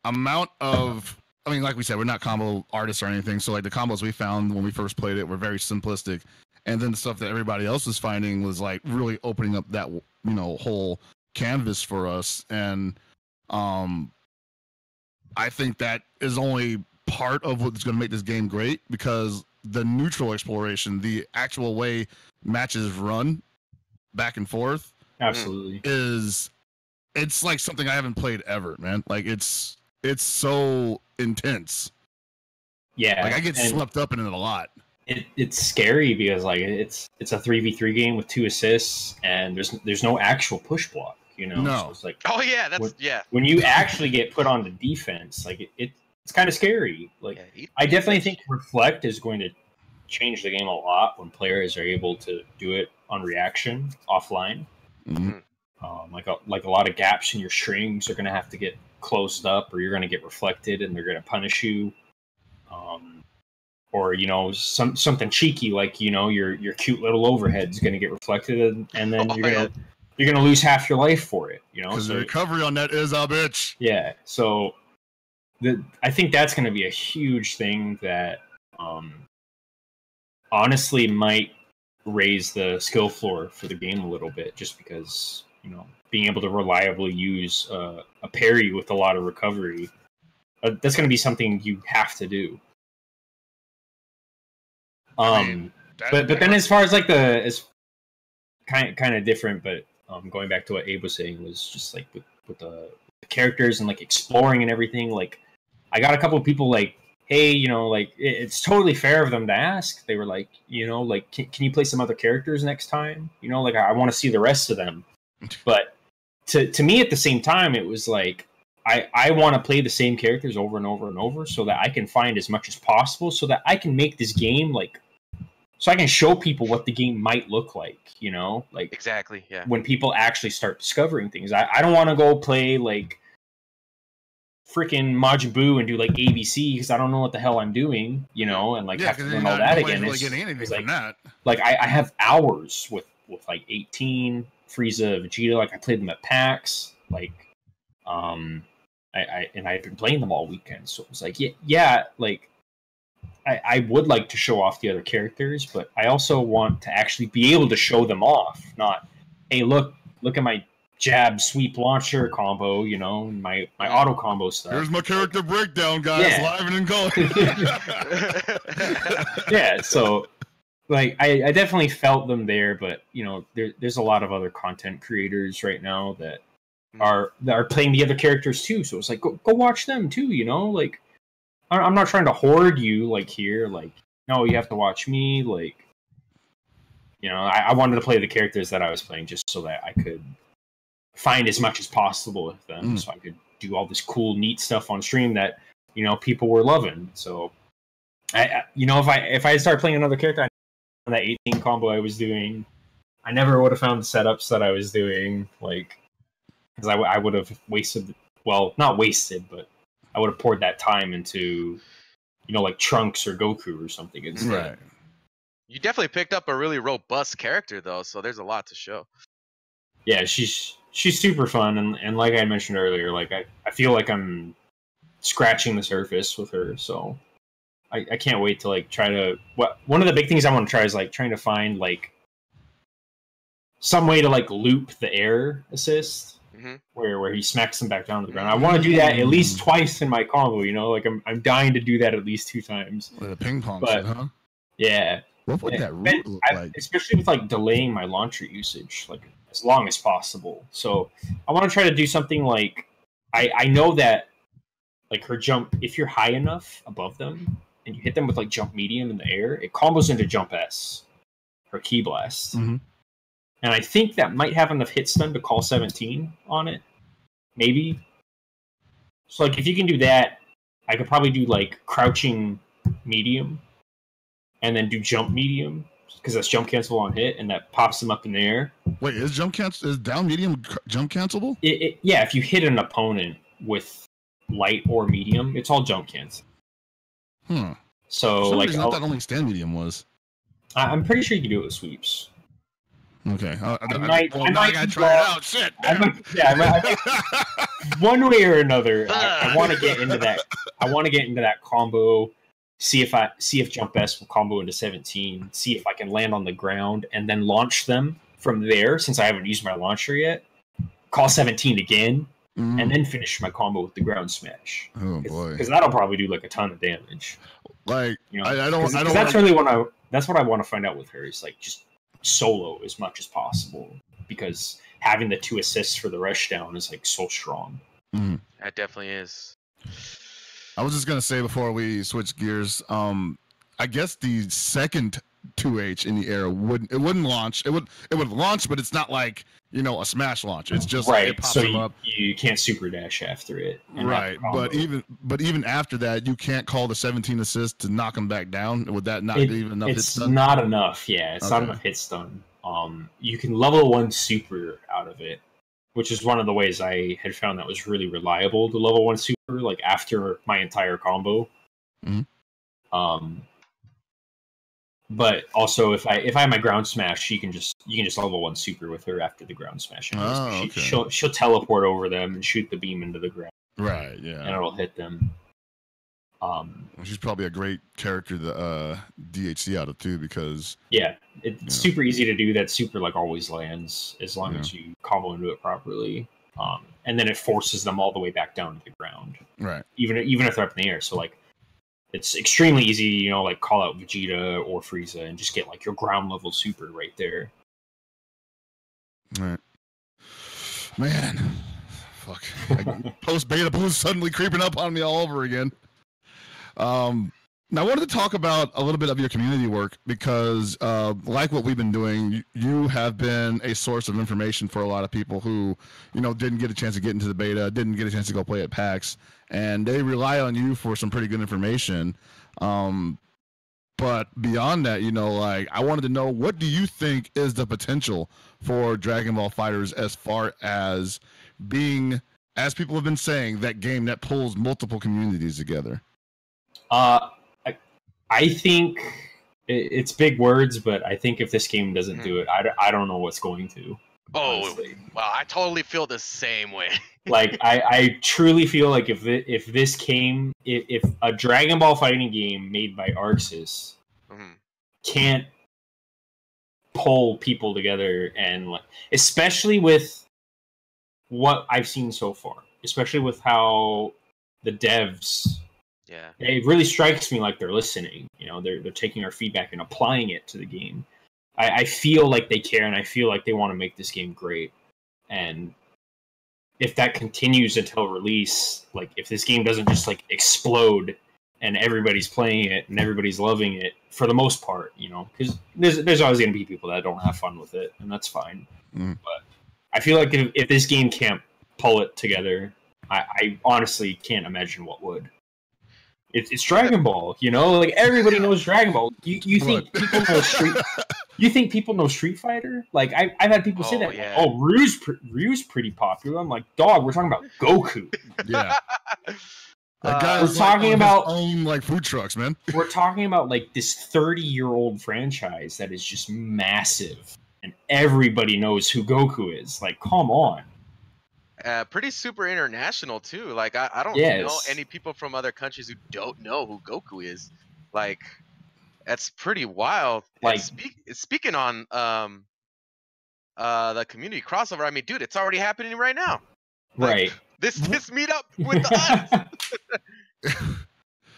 amount of, I mean, like we said, we're not combo artists or anything, so like the combos we found when we first played it were very simplistic, and then the stuff that everybody else was finding was like really opening up that, you know, whole canvas for us. And I think that is only part of what's going to make this game great, because the neutral exploration, the actual way matches run back and forth, absolutely, it's like something I haven't played ever, man. Like it's so intense. Yeah, like I get swept up in it a lot. It's scary because like it's a 3v3 game with 2 assists, and there's no actual push block, you know. No, so it's like, oh yeah, that's when you actually get put on the defense, like it's kind of scary. Like I definitely think Reflect is going to change the game a lot when players are able to do it on reaction offline. Like a lot of gaps in your strings are going to have to get closed up, or you're going to get reflected and they're going to punish you. Or, you know, something cheeky, like, you know, your cute little overhead is going to get reflected, and then you're gonna lose half your life for it, you know. Because the recovery on that is a bitch. Yeah, so I think that's going to be a huge thing that honestly might raise the skill floor for the game a little bit, just because, you know, being able to reliably use a parry with a lot of recovery, that's going to be something you have to do. But then as far as like it's kind of different, but going back to what Abe was saying was just like with the characters and like exploring and everything. Like I got a couple of people like, hey, like it's totally fair of them to ask. They were like, like can you play some other characters next time? Like I want to see the rest of them. But to me at the same time, it was like I want to play the same characters over and over and over so that I can find as much as possible so that I can make this game like. So I can show people what the game might look like, like exactly, yeah. When people actually start discovering things, I don't want to go play like freaking Majin Buu and do like ABC because I don't know what the hell I'm doing, and like have to learn all that again. Really getting anything from that. Like I have hours with like 18 Frieza, Vegeta. Like I played them at PAX, like I've been playing them all weekend, so it was like yeah, like. I would like to show off the other characters, but I also want to actually be able to show them off. Not, hey, look at my jab sweep launcher combo, and my auto combo stuff. Here's my character breakdown, guys, live and going. Yeah, so like I definitely felt them there, but there's a lot of other content creators right now that are playing the other characters too. So it's like go watch them too, like. I'm not trying to hoard you like here, like no, you have to watch me, like I wanted to play the characters that I was playing just so that I could find as much as possible with them, so I could do all this cool, neat stuff on stream that people were loving. So I if I started playing another character, I that 18 combo I was doing, I never would have found the setups that I was doing, like because I would have wasted, well, not wasted, but I would have poured that time into, like Trunks or Goku or something instead. Right. You definitely picked up a really robust character, though, so there's a lot to show. Yeah, she's super fun, and like I mentioned earlier, like I feel like I'm scratching the surface with her, so I can't wait to like try to. One of the big things I want to try is like trying to find like some way to like loop the air assist. Where he smacks him back down to the ground. I want to do that at least twice in my combo, like I'm dying to do that at least 2 times. With a ping pong but, shit, huh? Yeah. What would that root look like? Especially with like delaying my launcher usage, like as long as possible. So I want to try to do something like I know that like her jump, if you're high enough above them and you hit them with like jump medium in the air, it combos into jump S, her key blast. And I think that might have enough hit stun to call 17 on it. Maybe. So, like, if you can do that, I could probably do, like, crouching medium. And then do jump medium. Because that's jump cancelable on hit. And that pops them up in the air. Wait, is down medium jump cancelable? Yeah, if you hit an opponent with light or medium, it's all jump cancel. So, like... I thought only stand medium was. I'm pretty sure you can do it with sweeps. Okay. I gotta try it out. Shit. One way or another, I want to get into that. I want to get into that combo. See if jump S will combo into 17. See if I can land on the ground and then launch them from there. Since I haven't used my launcher yet, call 17 again, and then finish my combo with the ground smash. Oh boy! Because that'll probably do like a ton of damage. Like I don't. That's really what that's what I want to find out with her. Is like just solo as much as possible, because having the 2 assists for the rush down is like so strong. That definitely is. I was just gonna say before we switch gears, I guess the second 2H in the air wouldn't launch. It would launch, but it's not like a smash launch. It's just right. It pops so them up. You can't super dash after it. Right, but even after that, you can't call the 17 assist to knock them back down. Would that not be even enough? It's not enough. Yeah, it's not enough hit stun. You can level 1 super out of it, which is one of the ways I had found that was really reliable to level 1 super. Like after my entire combo. But also, if I have my ground smash, you can just level 1 super with her after the ground smash. She'll teleport over them and shoot the beam into the ground. Right. Yeah. And it'll hit them. She's probably a great character to DHC out of too, because it's super easy to do. That super like always lands as long as you combo into it properly. And then it forces them all the way back down to the ground. Right. Even if they're up in the air. So like It's extremely easy, you know, like call out Vegeta or Frieza and just get like your ground level super right there. All right. Man, fuck. Post beta blues suddenly creeping up on me all over again. Now I wanted to talk about a little bit of your community work because, like what we've been doing, you have been a source of information for a lot of people who, you know, didn't get a chance to get into the beta, didn't get a chance to go play at PAX, and they rely on you for some pretty good information. But beyond that, you know, like I wanted to know, what do you think is the potential for Dragon Ball FighterZ as far as being, as people have been saying, that game that pulls multiple communities together? I think it's big words, but I think if this game doesn't do it, I don't know what's going to. Oh, honestly. wow! I totally feel the same way. Like I truly feel like if a Dragon Ball fighting game made by ArcSys can't pull people together, and like, especially with what I've seen so far, especially with how the devs. Yeah, it really strikes me like they're listening. You know, they're taking our feedback and applying it to the game. I feel like they care, and I feel like they want to make this game great. And if that continues until release, like if this game doesn't just like explode and everybody's playing it and everybody's loving it for the most part, you know, because there's always going to be people that don't have fun with it, and that's fine. But I feel like if this game can't pull it together, I honestly can't imagine what would. It's Dragon Ball, you know, like everybody knows Dragon Ball. You think people know You think people know Street Fighter? Like I've had people say that. Yeah. Oh, Ryu's pretty popular. I'm like, dog, we're talking about Goku. Yeah. That guy's we're talking about own like food trucks, man. We're talking about like this 30-year-old franchise that is just massive, and everybody knows who Goku is. Like, come on. Pretty super international too. Like I don't know any people from other countries who don't know who Goku is. Like that's pretty wild. Like speaking on the community crossover, I mean, dude, it's already happening right now. Like, right. This meetup with us.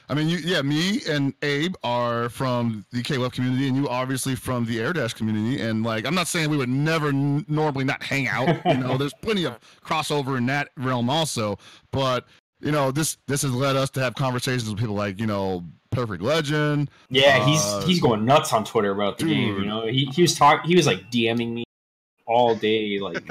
I mean, me and Abe are from the KWF community, and you obviously from the Air Dash community. And like, I'm not saying we would never normally not hang out. You know, there's plenty of crossover in that realm also. But you know, this has led us to have conversations with people like, you know, Perfect Legend. Yeah, he's going nuts on Twitter about the game. You know, he was like DMing me all day, like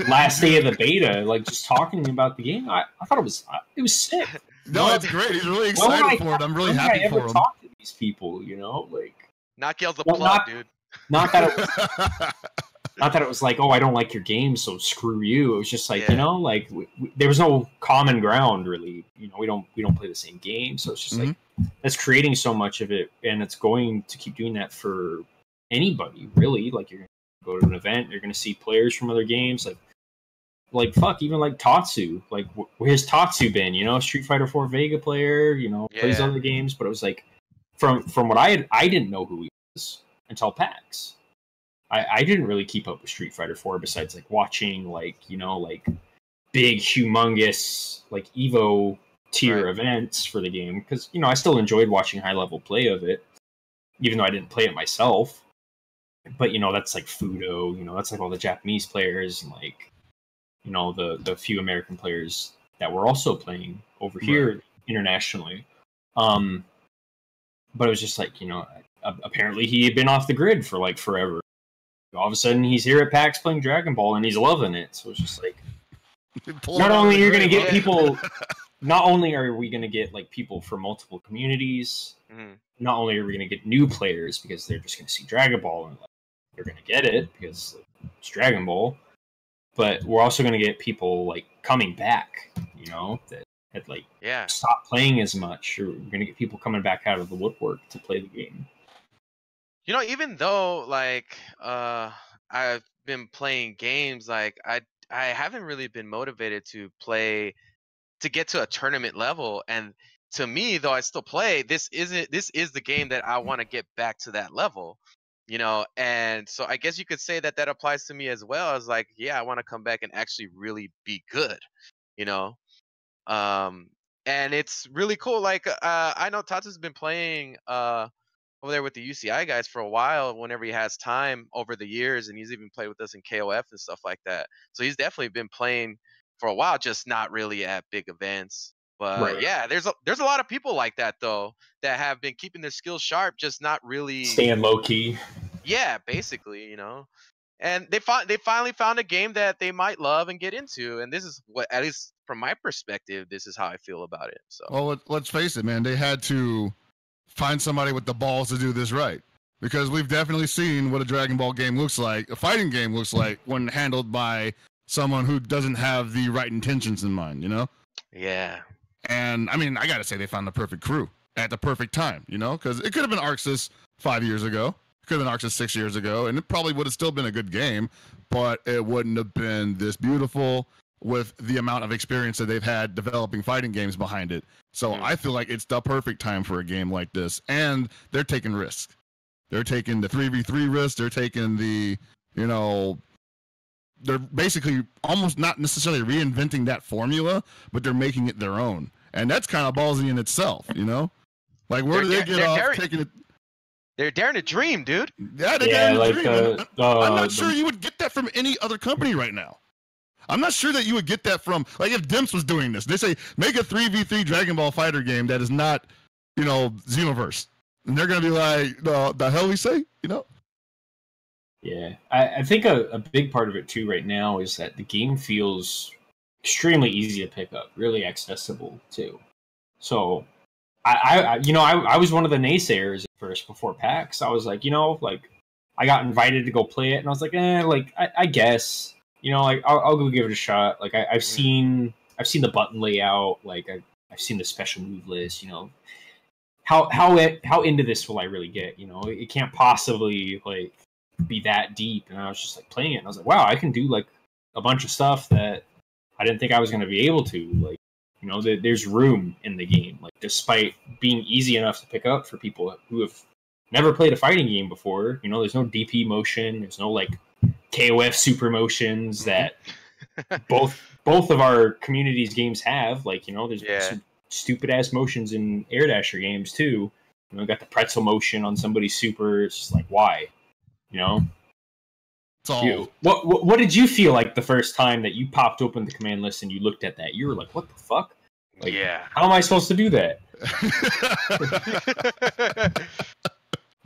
last day of the beta, like just talking about the game. I thought it was sick. No, it's great. He's really excited for it. I'm really happy for him. I ever talk to these people, you know, like Nakia's the plug, dude. Not that it was like, oh, I don't like your game, so screw you. It was just like, you know, like there was no common ground really. You know, we don't play the same game, so it's just like that's creating so much of it, and it's going to keep doing that for anybody really. Like you're gonna go to an event, you're gonna see players from other games, like fuck, even like Tatsu. Like where's Tatsu been? You know, Street Fighter 4 Vega player. You know, plays other games, but it was like from what I didn't know who he was until PAX. I didn't really keep up with Street Fighter 4 besides like watching like, you know, like big humongous like Evo tier events for the game, because you know I still enjoyed watching high level play of it, even though I didn't play it myself. But you know, that's like Fudo, you know, that's like all the Japanese players and like, you know, the few American players that were also playing over here internationally. But it was just like, you know, apparently he had been off the grid for like forever. All of a sudden he's here at PAX playing Dragon Ball and he's loving it. So it's just like, not only are we going to get like people from multiple communities, not only are we going to get new players because they're just going to see Dragon Ball and like, they're going to get it because it's Dragon Ball, but we're also going to get people like coming back, you know, that had like stopped playing as much, or we're going to get people coming back out of the woodwork to play the game. You know, even though like I've been playing games, like I haven't really been motivated to get to a tournament level. And to me, though I still play, this is the game that I want to get back to that level. You know, and so I guess you could say that applies to me as well. As like, yeah, I want to come back and actually really be good. You know, and it's really cool. Like I know Tatsu's been playing over there with the UCI guys for a while whenever he has time over the years, and he's even played with us in KOF and stuff like that. So he's definitely been playing for a while, just not really at big events. But Right. yeah, there's a lot of people like that though that have been keeping their skills sharp, just not really Staying low key. yeah, basically, you know. And they finally found a game that they might love and get into, and this is what, at least from my perspective, this is how I feel about it. So Well, let's face it, man. They had to find somebody with the balls to do this right, because we've definitely seen what a Dragon Ball game looks like, a fighting game looks like when handled by someone who doesn't have the right intentions in mind, you know? yeah. And I mean, I gotta say, they found the perfect crew at the perfect time, you know? Because it could have been Arxis 5 years ago, it could have been Arxis 6 years ago, and it probably would have still been a good game, but it wouldn't have been this beautiful with the amount of experience that they've had developing fighting games behind it. So I feel like it's the perfect time for a game like this, and they're taking risks. They're taking the 3v3 risk. They're taking the, you know, they're basically almost not necessarily reinventing that formula, but they're making it their own. And that's kind of ballsy in itself, you know? Like, where do they get off taking it? They're daring to dream, dude. Yeah, they're daring to dream. I'm not sure you would get that from any other company right now. I'm not sure that you would get that from, like, if Dimps was doing this. They say, make a 3v3 Dragon Ball Fighter game that is not, you know, Xenoverse. And they're going to be like, the hell we say, you know? Yeah, I think a big part of it too right now is that the game feels extremely easy to pick up, really accessible too. So, I was one of the naysayers at first before PAX. I was like, you know, like I got invited to go play it, and I was like, I guess, you know, like I'll go give it a shot. Like I've seen the button layout, like I've seen the special move list, you know. How into this will I really get? You know, it can't possibly like be that deep. And I was just like playing it, and I was like, wow, I can do like a bunch of stuff that I didn't think I was going to be able to. Like, you know, there's room in the game, like despite being easy enough to pick up for people who have never played a fighting game before. You know, there's no DP motion, there's no like KOF super motions that both of our community's games have. Like, you know, there's some stupid ass motions in Air Dasher games too. You know, got the pretzel motion on somebody's super. It's just like, why? You know? What did you feel like the first time that you popped open the command list and you looked at that? You were like, what the fuck? Like, how am I supposed to do that?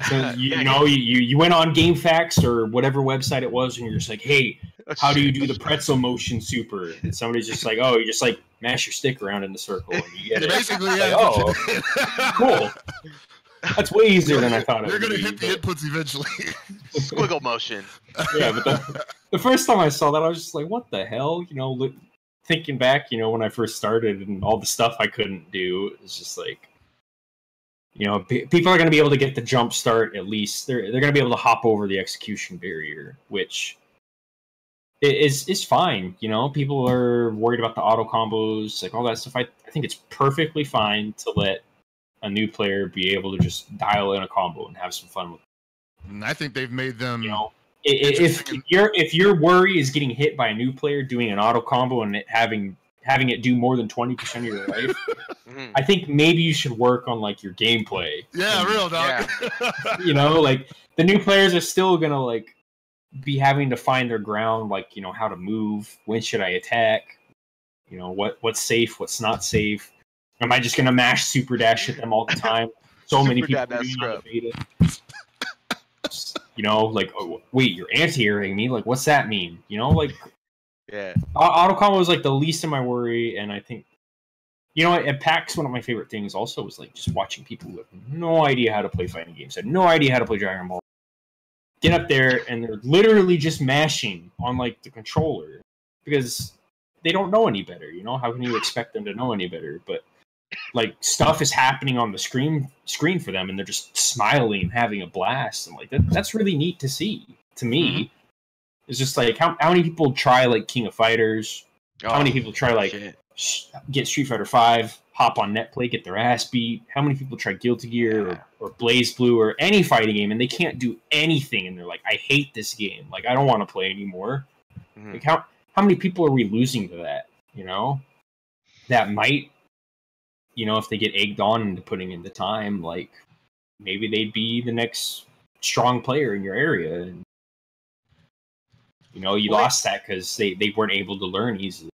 So you went on GameFAQs or whatever website it was, and you're just like, hey, how do you do the pretzel motion super? And somebody's just like, oh, you just like mash your stick around in the circle and you get it. Basically, like, oh, cool. That's way easier than I thought it would be. You're going to hit the inputs eventually. Squiggle motion. Yeah, but the first time I saw that, I was just like, what the hell? You know, thinking back, you know, when I first started and all the stuff I couldn't do, it's just like, you know, people are going to be able to get the jump start at least. They're going to be able to hop over the execution barrier, which is fine. You know, people are worried about the auto combos, like all that stuff. I think it's perfectly fine to let a new player be able to just dial in a combo and have some fun with it. And I think they've made them, you know, if your worry is getting hit by a new player doing an auto combo and it having it do more than 20% of your life, I think maybe you should work on like your gameplay. Yeah, real dog. Yeah. You know, like the new players are still gonna like be having to find their ground, like, you know, how to move, when should I attack, you know, what's safe, what's not safe. Am I just gonna mash super dash at them all the time? So many people are doing on the beta. You know, like, oh, wait, you're anti-airing me? Like, what's that mean? You know, like, yeah. Auto combo was like the least of my worry, and I think, you know, at PAX, one of my favorite things also was like just watching people who have no idea how to play fighting games, had no idea how to play Dragon Ball, get up there and they're literally just mashing on like the controller because they don't know any better. You know, how can you expect them to know any better? But like stuff is happening on the screen for them, and they're just smiling and having a blast, and like that's really neat to see. To me, it's just like how many people try like King of Fighters? How many people try like get Street Fighter 5, hop on Netplay, get their ass beat? How many people try Guilty Gear or Blaze Blue or any fighting game, and they can't do anything, and they're like, I hate this game. Like, I don't want to play anymore. Like, how many people are we losing to that? You know, that might if they get egged on into putting in the time, like maybe they'd be the next strong player in your area. And, you lost that because they weren't able to learn easily.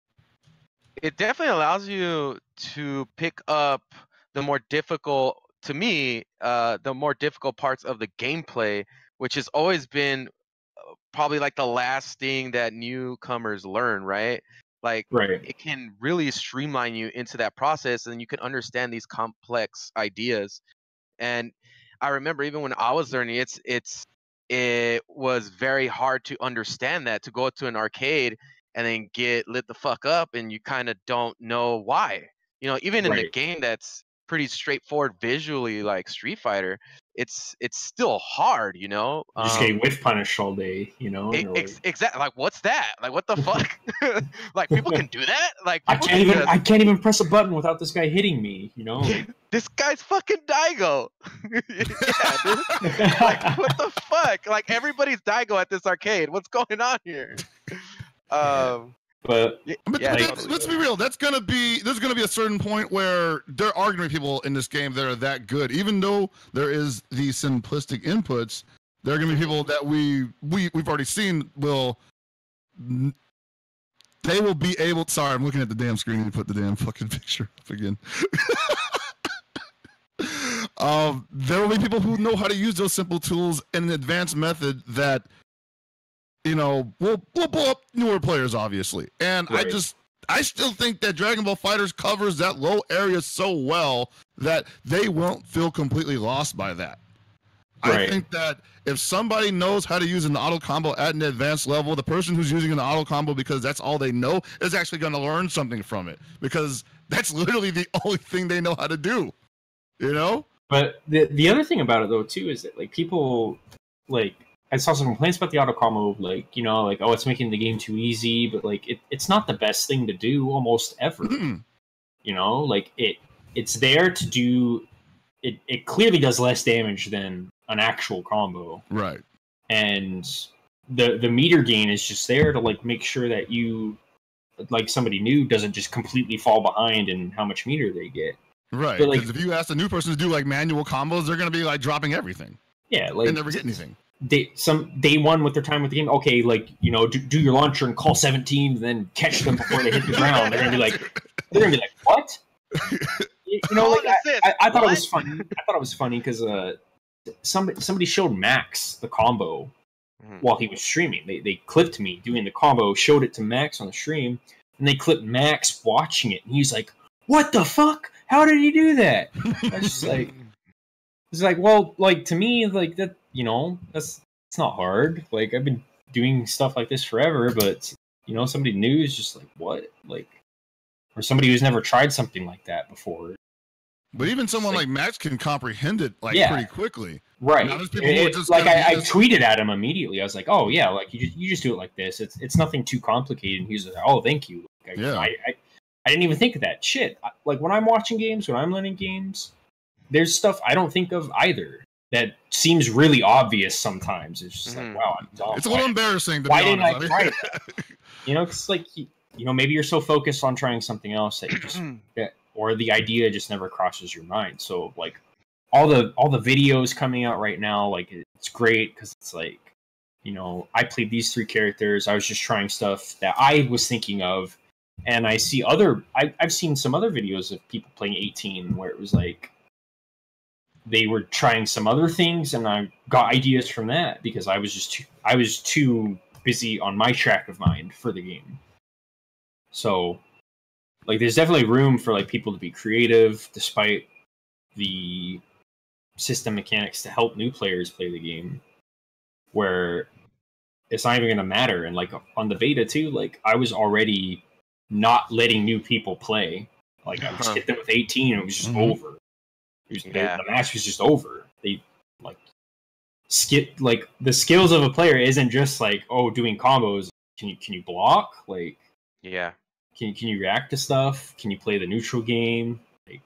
It definitely allows you to pick up the more difficult, to me, the more difficult parts of the gameplay, which has always been probably like the last thing that newcomers learn, right? Like, Right. it can really streamline you into that process, and you can understand these complex ideas. And I remember even when I was learning, it was very hard to understand that, to go to an arcade and then get lit the fuck up, and you kind of don't know why. Even in the Right. game that's pretty straightforward visually, like Street Fighter, it's still hard. You just get whiff punished all day, Exactly. Like, what's that? Like, what the fuck? Like, people can do that? Like, I can't even press a button without this guy hitting me, This guy's fucking Daigo. Yeah, dude. Like, what the fuck? Like, everybody's Daigo at this arcade. What's going on here? But let's be real. There's gonna be a certain point where there are gonna be people in this game that are that good. Even though there is the simplistic inputs, there are gonna be people that we've already seen they will be able. Sorry, I'm looking at the damn screen and put the damn fucking picture up again. There will be people who know how to use those simple tools in an advanced method that will pull up newer players, obviously. And right. I still think that Dragon Ball FighterZ covers that low area so well that they won't feel completely lost by that. Right. I think that if somebody knows how to use an auto combo at an advanced level, the person who's using an auto combo because that's all they know is actually going to learn something from it, because that's literally the only thing they know how to do. But the other thing about it though too is that like people I saw some complaints about the auto combo, oh, it's making the game too easy, but like it's not the best thing to do almost ever. It's there to do it clearly does less damage than an actual combo. Right. And the meter gain is just there to like make sure that you, like, somebody new doesn't just completely fall behind in how much meter they get. Right. Because if you ask a new person to do like manual combos, they're gonna be like dropping everything. Yeah, like, and never get anything. Day one with their time with the game, okay, like, do your launcher and call 17 and then catch them before they hit the ground. They're gonna be like, what? I thought it was funny. I thought it was funny because somebody showed Max the combo while he was streaming. They clipped me doing the combo, showed it to Max on the stream, and they clipped Max watching it, and he's like, "What the fuck? How did he do that?" I was just like, it's like, well, like, to me, like, that, it's not hard. Like, I've been doing stuff like this forever, but somebody new is just like, what? Like, or somebody who's never tried something like that before. But even someone like Max can comprehend it pretty quickly. Right. I tweeted at him immediately. I was like, "Oh yeah, like you just do it like this. It's nothing too complicated." And he was like, "Oh, thank you." Like, I didn't even think of that shit. Like, when I'm watching games, when I'm learning games, there's stuff I don't think of either that seems really obvious sometimes. It's just like, wow, I'm dumb. It's a little embarrassing. Why didn't I try that? Because like, maybe you're so focused on trying something else that you just or the idea just never crosses your mind. So like, all the videos coming out right now, like, it's great because it's like, I played these 3 characters. I was just trying stuff that I was thinking of, and I see I've seen some other videos of people playing 18 where it was like they were trying some other things, and I got ideas from that because I was too busy on my track of mind for the game. So, like, there's definitely room for like people to be creative despite the system mechanics to help new players play the game, where it's not even going to matter. And like, on the beta too, like, I was already not letting new people play. Like, I just hit them with 18 and it was just over. The match was just over. They like skip, like, the skills of a player isn't just like, oh, doing combos. Can you block? Like, yeah. Can you react to stuff? Can you play the neutral game? Like,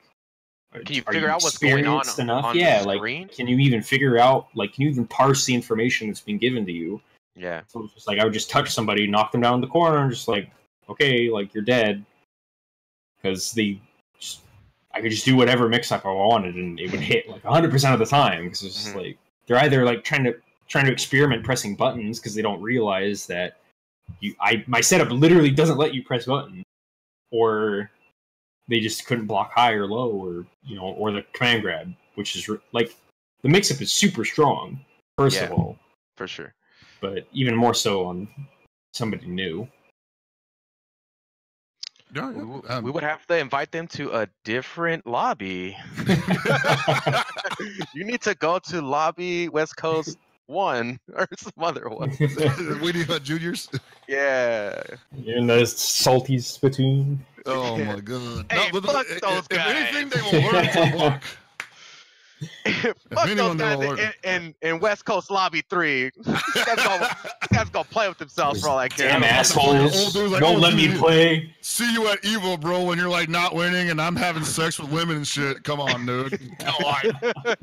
can you figure out what's going on enough? On the screen? Like, can you even figure out, like, can you even parse the information that's been given to you? Yeah. So it's just like, I would just touch somebody, knock them down in the corner, and just like, okay, like, you're dead. Because I could just do whatever mix-up I wanted, and it would hit like 100% of the time. Because it's just like they're either like trying to experiment pressing buttons because they don't realize that my setup literally doesn't let you press buttons, or they just couldn't block high or low, or or the command grab, which is like the mix-up is super strong. First of all, for sure, but even more so on somebody new. We would have to invite them to a different lobby. You need to go to lobby West Coast 1 or some other one. Waiting about juniors. Yeah. In the salty spittoon. Oh my god. Hey, no, fuck those guys. If anything, they will learn to block. Fuck those guys in West Coast Lobby 3. These guys gonna play with themselves for all I care. Damn assholes. Like, don't let me play. See you at Evo, bro, when you're like not winning and I'm having sex with women and shit. Come on, dude. Come on.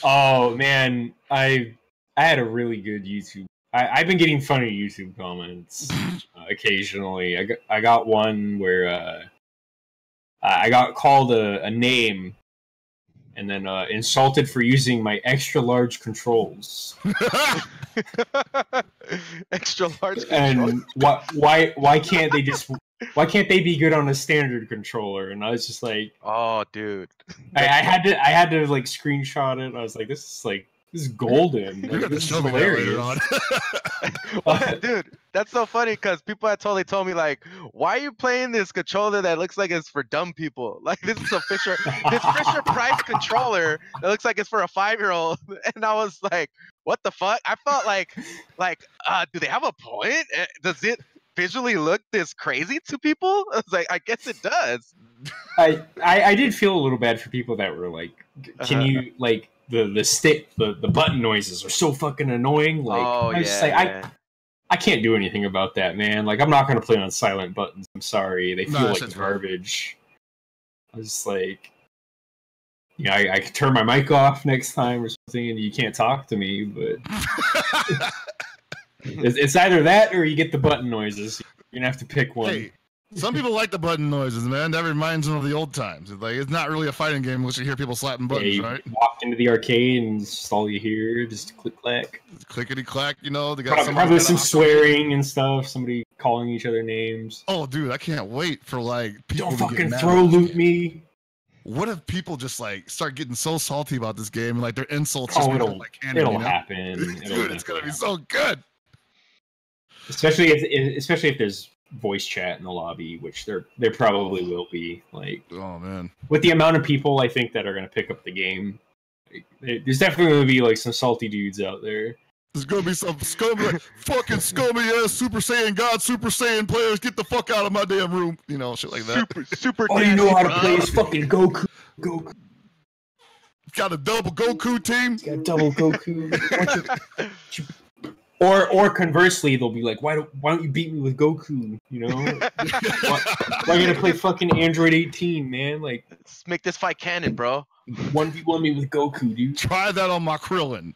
Oh man, I had a really good YouTube. I've been getting funny YouTube comments occasionally. I got one where I got called a name, and then insulted for using my extra large controls. Extra large controls. And why can't they be good on a standard controller? And I was just like, oh dude, I had to like screenshot it. I was like, this is golden. You're gonna This show is me that later hilarious. on. Dude, that's so funny because people had totally told me like, why are you playing this controller that looks like it's for dumb people? Like this is a Fisher Price controller that looks like it's for a 5-year-old, and I was like, what the fuck? I felt like, do they have a point? Does it visually look this crazy to people? I was like, I guess it does. I did feel a little bad for people that were like, can you like the button noises are so fucking annoying. Like, I can't do anything about that, man. Like, I'm not gonna play on silent buttons. I'm sorry, they feel like garbage. I was just like, I could turn my mic off next time or something, and you can't talk to me. But it's either that or you get the button noises. You're gonna have to pick one. Hey, some people like the button noises, man. That reminds them of the old times. It's not really a fighting game unless you hear people slapping buttons, you right? Walk into the arcade and it's all you hear, just click clack, clickety clack. They got probably some swearing and stuff. Somebody calling each other names. Oh, dude, I can't wait for like people don't to fucking get throw loot me. What if people just like start getting so salty about this game and like their insults? It'll happen. Dude, it's gonna be so good. Especially if there's voice chat in the lobby, which there probably will be. Like, oh man, with the amount of people I think that are going to pick up the game, there's definitely going to be like some salty dudes out there. There's going to be some fucking scummy ass Super Saiyan God, Super Saiyan players. Get the fuck out of my damn room, shit like that. Super. All you know how to play is fucking Goku. Got a double Goku team. Got double Goku. Or conversely, they'll be like, why don't you beat me with Goku? Why you gonna play fucking Android 18, man? Like, let's make this fight canon, bro. 1v1 me with Goku, dude. Try that on my Krillin.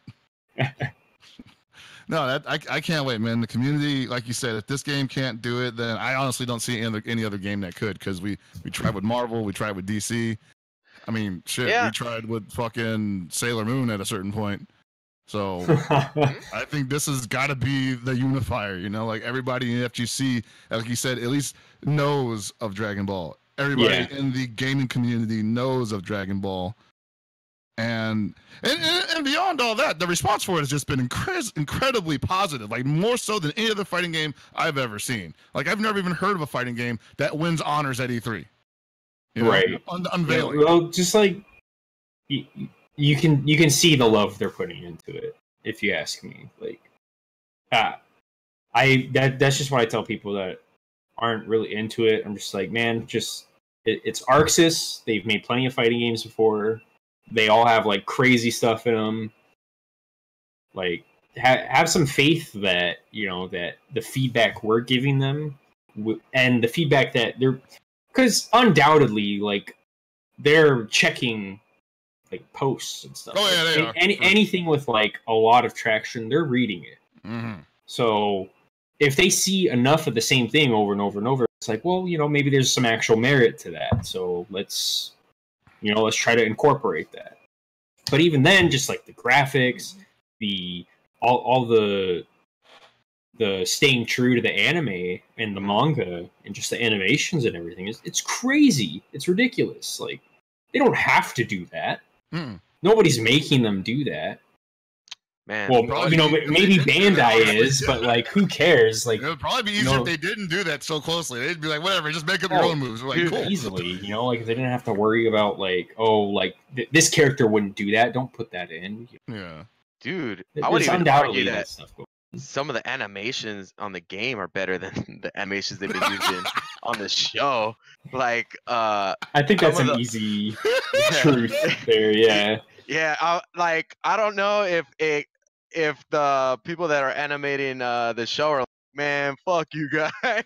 No, I can't wait, man. The community, like you said, if this game can't do it, then I honestly don't see any other game that could. Because we tried with Marvel, we tried with DC. I mean, shit, we tried with fucking Sailor Moon at a certain point. So I think this has got to be the unifier, like everybody in FGC, like you said, at least knows of Dragon Ball. Everybody in the gaming community knows of Dragon Ball. And beyond all that, the response for it has just been incredibly positive, like more so than any other fighting game I've ever seen. Like, I've never even heard of a fighting game that wins honors at E3. Right. Unveiling. Well, just like... You can see the love they're putting into it, if you ask me. Like, that's just what I tell people that aren't really into it. I'm just like, man, it's Arxis. They've made plenty of fighting games before. They all have like crazy stuff in them. Like, have some faith that that the feedback we're giving them, and the feedback that because undoubtedly, like, they're checking like posts and stuff. Oh yeah, they are. Anything with like a lot of traction, they're reading it. Mm-hmm. So if they see enough of the same thing over and over and over, It's like, well, maybe there's some actual merit to that. So let's try to incorporate that. But even then, just like the graphics, all the staying true to the anime and the manga and just the animations and everything it's crazy. It's ridiculous. Like, they don't have to do that. Nobody's making them do that. Man, well, maybe Bandai is, but like, who cares? Like, it would probably be easier if they didn't do that so closely. They'd be like, whatever, just make up your own moves. We're like, cool. Easily, like, if they didn't have to worry about like, this character wouldn't do that. Don't put that in. Yeah, dude, I would even argue that stuff some of the animations on the game are better than the animations they've been using on the show. Like, I think that's an easy truth there. Yeah. Yeah. I don't know if the people that are animating the show are like, man, fuck you guys.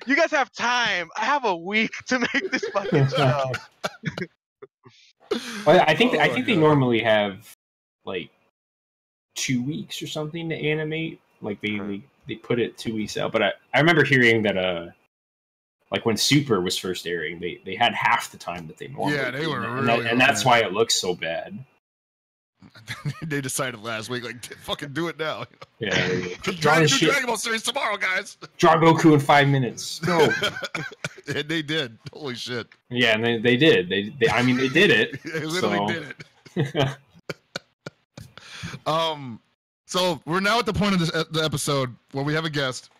you guys have time. I have a week to make this fucking show. Well, I think they normally have like 2 weeks or something to animate. Like they put it 2 weeks out. But I remember hearing that like when Super was first airing, they had half the time that they normally. Yeah, they were and that's why it looks so bad. They decided last week, like, fucking do it now. Yeah, Dragon Ball series tomorrow, guys. Draw Goku in 5 minutes. Go. And they did. Holy shit. Yeah, and they did. They did it. They literally did it. So we're now at the point of the episode where we have a guest,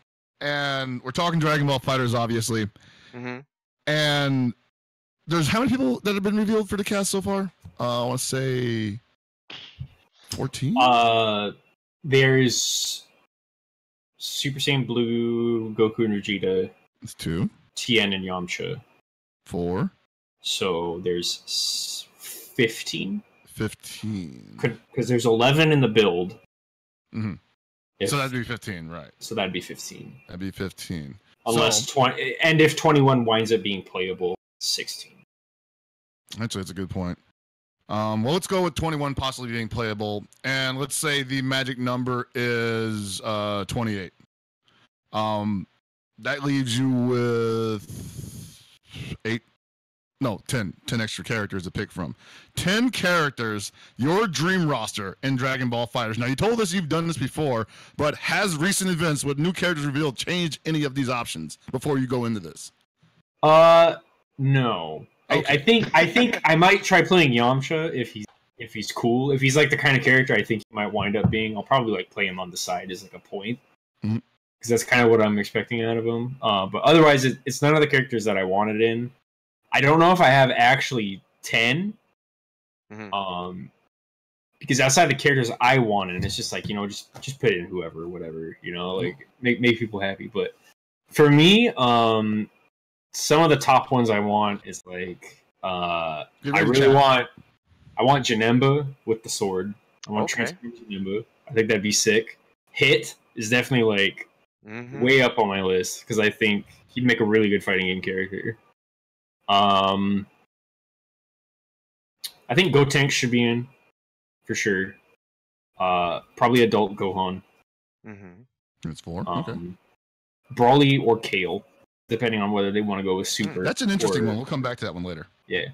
and we're talking Dragon Ball FighterZ, obviously. Mm-hmm. And there's how many people that have been revealed for the cast so far? I want to say 14. There's Super Saiyan Blue, Goku and Vegeta. It's 2. Tien and Yamcha. 4. So there's 15. 15. Because there's 11 in the build. Mm-hmm. So that'd be 15, right? So that'd be 15. That'd be 15. Unless 20, and if 21 winds up being playable, 16. Actually, that's a good point. Well, let's go with 21 possibly being playable, and let's say the magic number is 28. That leaves you with 10 extra characters to pick from. 10 characters, your dream roster in Dragon Ball FighterZ. Now, you told us you've done this before, but has recent events with new characters revealed changed any of these options before you go into this? No. Okay. I think I might try playing Yamcha if he's cool. If he's like the kind of character I think he might wind up being, I'll probably like play him on the side as like a point. Mm-hmm. Because that's kind of what I'm expecting out of him. But otherwise, it's none of the characters that I wanted in. I don't know if I have actually 10. Mm-hmm. Because outside the characters I wanted, it's just like, just put in whoever, whatever, like make people happy. But for me, some of the top ones I want is like I want Janemba with the sword. I want Transform Janemba. I think that'd be sick. Hit is definitely like way up on my list because I think he'd make a really good fighting game character. I think Gotenks should be in for sure. Probably adult Gohan. It's 4. Okay. Broly or Kale, depending on whether they want to go with Super. That's an interesting one. We'll come back to that one later. Yeah.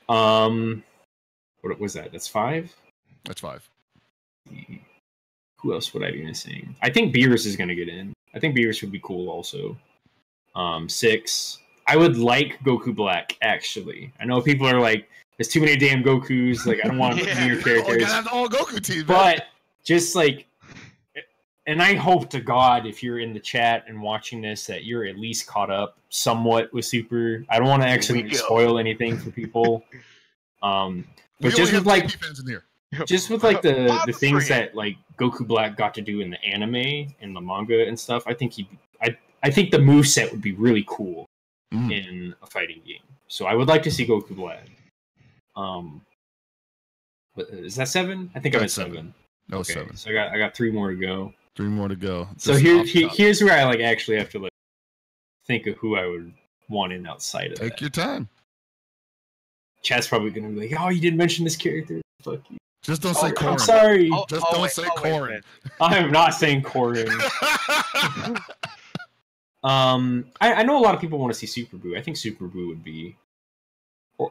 What was that? That's 5? That's 5. Who else would I be missing? I think Beerus is going to get in. I think Beerus would be cool also. 6. I would like Goku Black, actually. I know people are like, there's too many damn Gokus. Like, I don't want new characters. Oh, you gotta have the whole Goku team. But just like, and I hope to God, if you're in the chat and watching this, that you're at least caught up somewhat with Super. I don't want to accidentally spoil anything for people. But just with like, the things that like Goku Black got to do in the anime and the manga and stuff, I think I think the moveset would be really cool in a fighting game. So I would like to see Goku Black. Is that 7? I think I'm at 7. No, okay, 7. So I got 3 more to go. 3 more to go. So here's where I like actually have to like think of who I would want in outside of that. Take your time. Chat's probably gonna be like, "Oh, you didn't mention this character. Fuck you." Just don't say Corrin. I'm sorry. Don't say Corrin. I am not saying Corrin. I know a lot of people want to see Super Boo. I think Super Boo would be,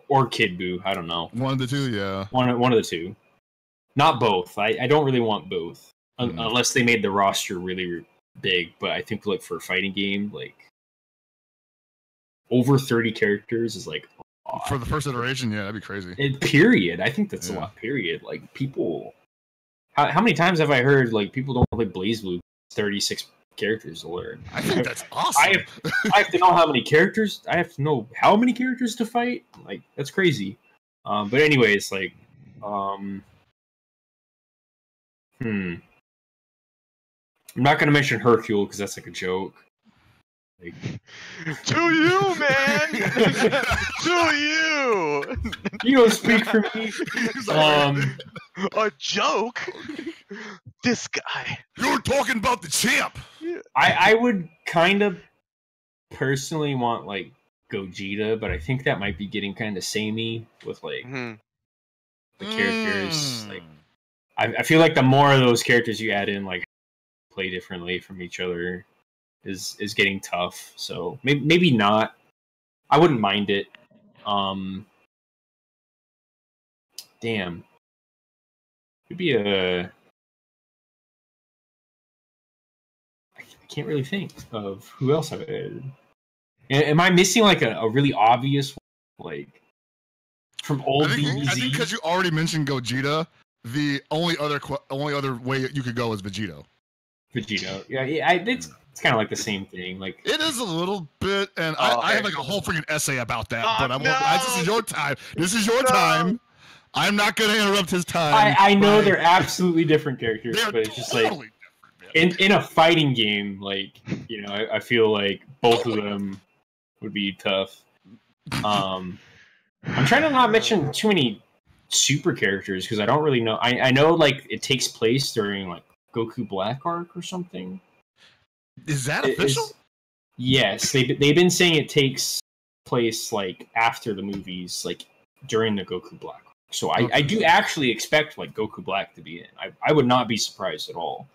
or Kid Boo. I don't know. One of the two, yeah. One of the two. Not both. I don't really want both, unless they made the roster really big. But I think like for a fighting game, like over 30 characters is like for the first iteration. Yeah, that'd be crazy. Period. I think that's a lot. Period. Like people, how many times have I heard like people don't play BlazBlue 36 characters to learn? I think that's awesome. I have to know how many characters. I have to know how many characters to fight. Like that's crazy. But anyways, like, I'm not gonna mention Hercule because that's like a joke. Like, to you, man. To you. You don't speak for me. A joke. This guy. You're talking about the champ. I would kind of personally want like Gogeta, but I think that might be getting kind of samey with like the characters. Like, I feel like the more of those characters you add in, like play differently from each other, is getting tough. So maybe not. I wouldn't mind it. Damn. Could be a. I can't really think of who else I've added. Am I missing like a really obvious one, like from old DBZ? I think because you already mentioned Gogeta, the only other way you could go is Vegito. Yeah, it's kind of like the same thing. Like it is a little bit, and I have like a whole freaking essay about that. But this is your time. This is your time. I'm not going to interrupt his time. I know they're absolutely different characters, but it's just totally like in a fighting game, like I feel like both of them would be tough. I'm trying to not mention too many super characters because I don't really know. I know like it takes place during like Goku Black arc or something. Is that official? Yes, they've been saying it takes place like after the movies, like during the Goku Black. So I do actually expect like Goku Black to be in. I would not be surprised at all.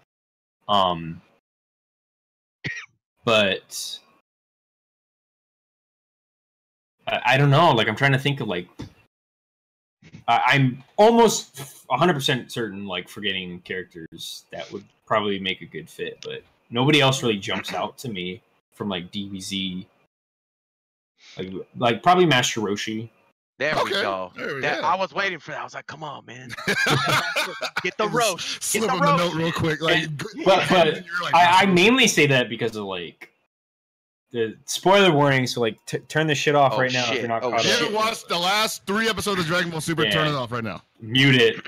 But I don't know. Like I'm trying to think of like I'm almost 100% certain like forgetting characters that would probably make a good fit, but nobody else really jumps out to me from like DBZ. Like probably Master Roshi. There we go. I was waiting for that. I was like, come on, man. Get the Roche. Slip him the note real quick. Like, but I mainly say that because of like the spoiler warning. So like turn the shit off right now if you're not caught up. You haven't watched the last 3 episodes of Dragon Ball Super. Turn it off right now. Mute it.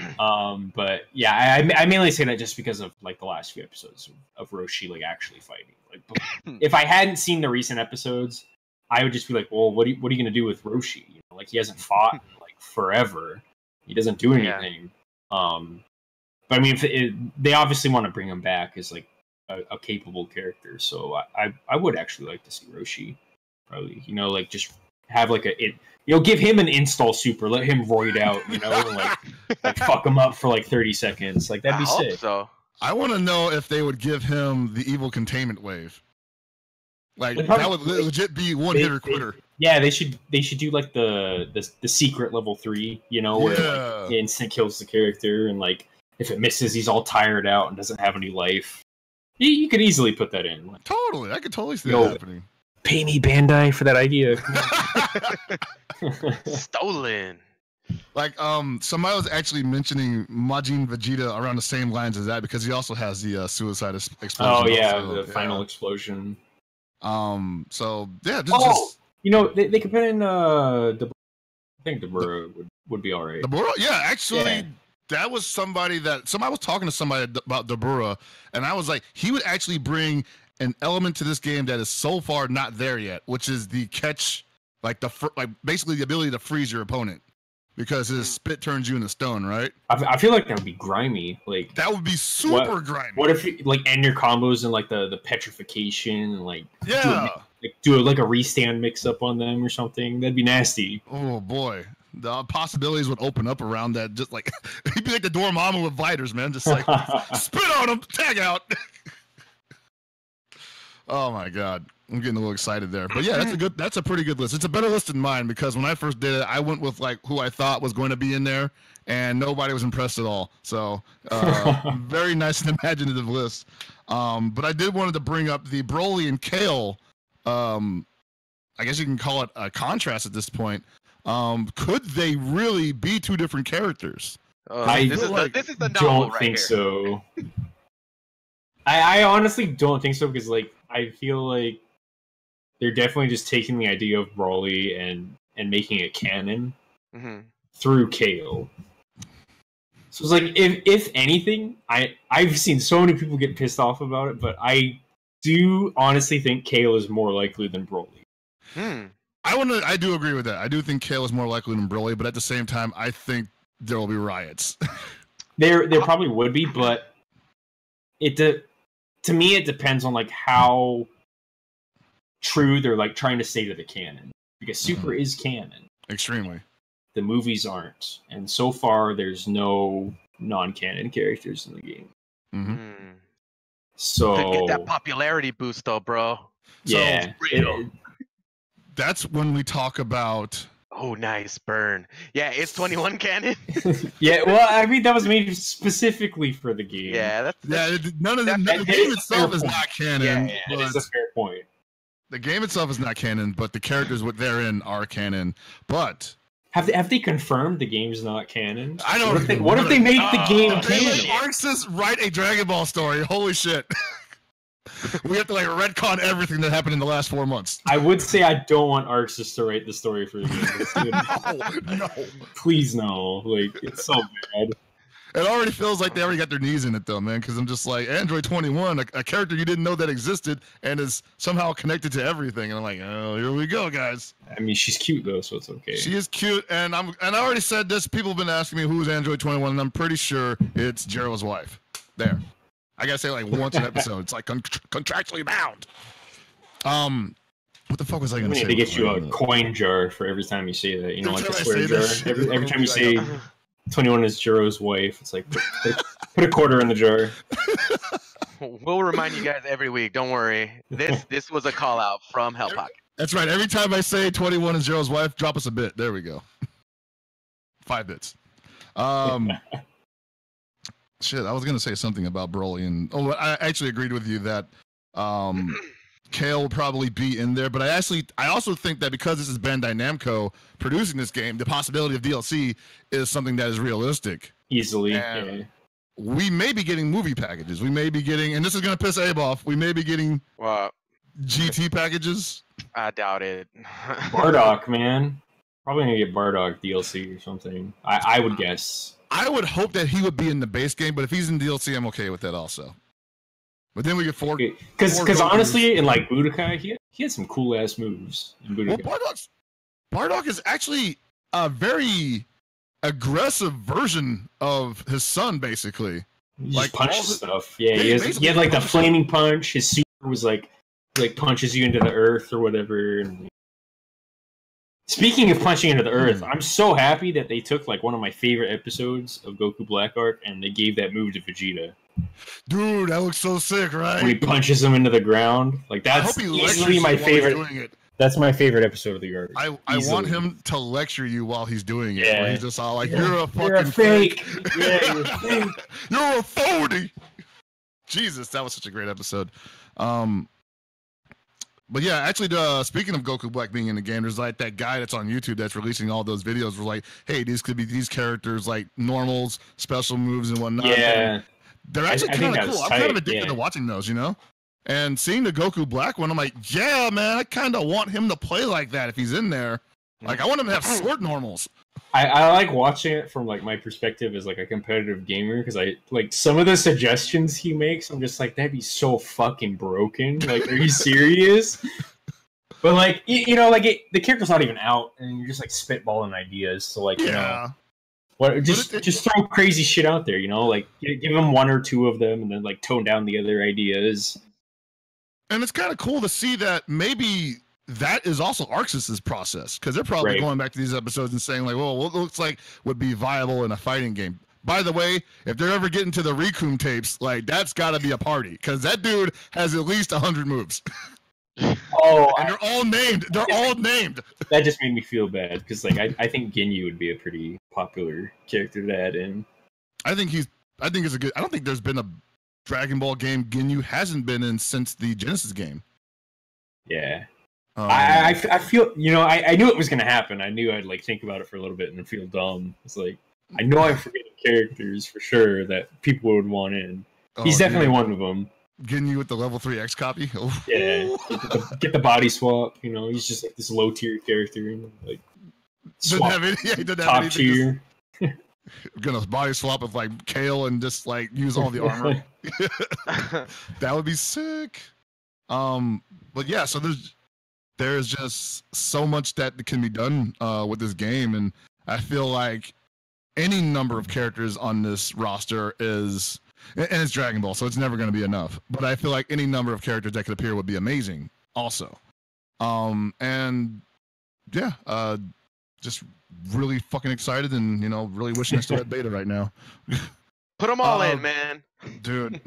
But yeah, I mainly say that just because of like the last few episodes of Roshi like actually fighting. Like if I hadn't seen the recent episodes, I would just be like, well, what are you gonna do with Roshi? Like he hasn't fought in, like forever. He doesn't do anything. But I mean, they obviously want to bring him back as like a capable character. So I would actually like to see Roshi. Probably, like just have like give him an install super, let him roid out, and like fuck him up for like 30 seconds. Like that'd be sick. So. I want to know if they would give him the evil containment wave. Like that would legit be one hitter quitter. Yeah, they should do like the secret level 3, where like, it instant kills the character, and like if it misses, he's all tired out and doesn't have any life. You could easily put that in. Like, totally, I could totally see that happening. Pay me, Bandai, for that idea. Stolen. Like somebody was actually mentioning Majin Vegeta around the same lines as that because he also has the suicide explosion. Oh yeah, the final explosion. So yeah, they could put in I think Dabura would be all right. Dabura, yeah, actually, that was somebody was talking to somebody about Dabura, and I was like, he would actually bring an element to this game that is so far not there yet, which is the catch, like basically the ability to freeze your opponent. Because his spit turns you into stone, right? I feel like that would be grimy. Like that would be super grimy. What if you like end your combos in like the petrification and like do a restand mix up on them or something? That'd be nasty. Oh boy, the possibilities would open up around that. Just like he'd be like the Dormammu with Viters, man. Just like spit on him, tag out. Oh my god. I'm getting a little excited there. But yeah, that's a pretty good list. It's a better list than mine because when I first did it, I went with like who I thought was going to be in there, and nobody was impressed at all. So very nice and imaginative list. But I did wanted to bring up the Broly and Kale. I guess you can call it a contrast at this point. Could they really be two different characters? This is the novel don't think so. I honestly don't think so because like I feel like they're definitely just taking the idea of Broly and making it canon through Kale. So it's like if anything, I've seen so many people get pissed off about it, but I do honestly think Kale is more likely than Broly. I do agree with that. I do think Kale is more likely than Broly, but at the same time, I think there will be riots. There probably would be, but to me it depends on like how true they're like trying to stay to the canon, because Super is canon. Extremely. The movies aren't, and so far there's no non-canon characters in the game. So to get that popularity boost, though, bro. Yeah, that's when we talk about. Oh, nice burn. Yeah, it's 21 canon. Yeah, well, I mean that was made specifically for the game. Yeah, none of the game itself is not canon. Yeah, it is a fair point. The game itself is not canon, but the characters what they're in are canon. But have they confirmed the game's not canon? I don't. What if they make the game canon? canon? Arxis write a Dragon Ball story. Holy shit! We have to like retcon everything that happened in the last 4 months. I would say I don't want Arxis to write the story for the game. No. Please no. Like it's so bad. It already feels like they already got their knees in it though, man. Because I'm just like Android 21, a character you didn't know that existed and is somehow connected to everything. And I'm like, oh, here we go, guys. I mean, she's cute though, so it's okay. She is cute, and I already said this. People have been asking me who's Android 21, and I'm pretty sure it's Jiro's wife. There. I gotta say like once an episode. It's like contractually bound. What the fuck was I gonna say? They get you a coin jar for every time you say that. You know, like a swear jar. Every time you say 21 is Jiro's wife, it's like put a quarter in the jar. We'll remind you guys every week. Don't worry. This was a call out from Hell Pocket. That's right. Every time I say 21 is Jiro's wife, drop us a bit. There we go. 5 bits. Shit, I was gonna say something about Broly, and I actually agreed with you that Kale will probably be in there, but I also think that because this is Bandai Namco producing this game, the possibility of DLC is something that is realistic. Easily, yeah. We may be getting movie packages. We may be getting, and this is gonna piss Abe off. We may be getting GT packages. I doubt it. Bardock, man, probably gonna get Bardock DLC or something. I would guess. I would hope that he would be in the base game, but if he's in DLC, I'm okay with that also. But then we get four. Because honestly, in like Budokai, he had some cool ass moves in Budokai. Well, Bardock is actually a very aggressive version of his son, basically. He like punches stuff. Yeah, he had like the flaming punch. His super was like punches you into the earth or whatever. And speaking of punching into the earth, I'm so happy that they took like one of my favorite episodes of Goku Black Arc and they gave that move to Vegeta. Dude, that looks so sick, right? When he punches him into the ground, like that's easily my favorite. That's my favorite episode of the arc. I want him to lecture you while he's doing it. Yeah. Where he's just all like, "You're a fucking you're fake. Yeah, you're fake. You're a phony." Jesus, that was such a great episode. But yeah, actually, speaking of Goku Black being in the game, there's like that guy that's on YouTube that's releasing all those videos. Where like, hey, these could be these characters like normals, special moves, and whatnot. Yeah, they're actually kind of cool. I'm kind of addicted to watching those, you know. And seeing the Goku Black one, I'm like, yeah, man, I kind of want him to play like that if he's in there. Like, I want him to have sword normals. I like watching it from like my perspective as like a competitive gamer because I like some of the suggestions he makes. I'm just like, that'd be so fucking broken. Like, are you serious? But like, you know, like the character's not even out, and you're just like spitballing ideas. So like, you know, what just throw crazy shit out there. You know, like give him one or two of them, and then like tone down the other ideas. And it's kind of cool to see that maybe that is also Arxis's process, because they're probably going back to these episodes and saying like, well, what looks like would be viable in a fighting game. By the way, if they're ever getting to the Rikum tapes, like that's got to be a party, because that dude has at least 100 moves. Oh, And they're all named. They're all named. that just made me feel bad because like I think Ginyu would be a pretty popular character to add in. I think it's a good. I don't think there's been a Dragon Ball game Ginyu hasn't been in since the Genesis game. Yeah. I feel, you know, I knew it was going to happen. I knew I'd like think about it for a little bit and then feel dumb. It's like, I know I'm forgetting characters for sure that people would want in. He's definitely one of them. Ginyu with the level 3 X copy. Oh. Yeah, get the body swap. You know, he's just like this low tier character, and like swap he didn't top have tier. Gonna body swap with like Kale and just like use all the armor. That would be sick. But yeah, so there's just so much that can be done with this game, and I feel like any number of characters on this roster is, and it's Dragon Ball, so it's never going to be enough. But I feel like any number of characters that could appear would be amazing, also. And yeah, just really fucking excited, and you know, really wishing I still had beta right now. Put them all in, man. Dude.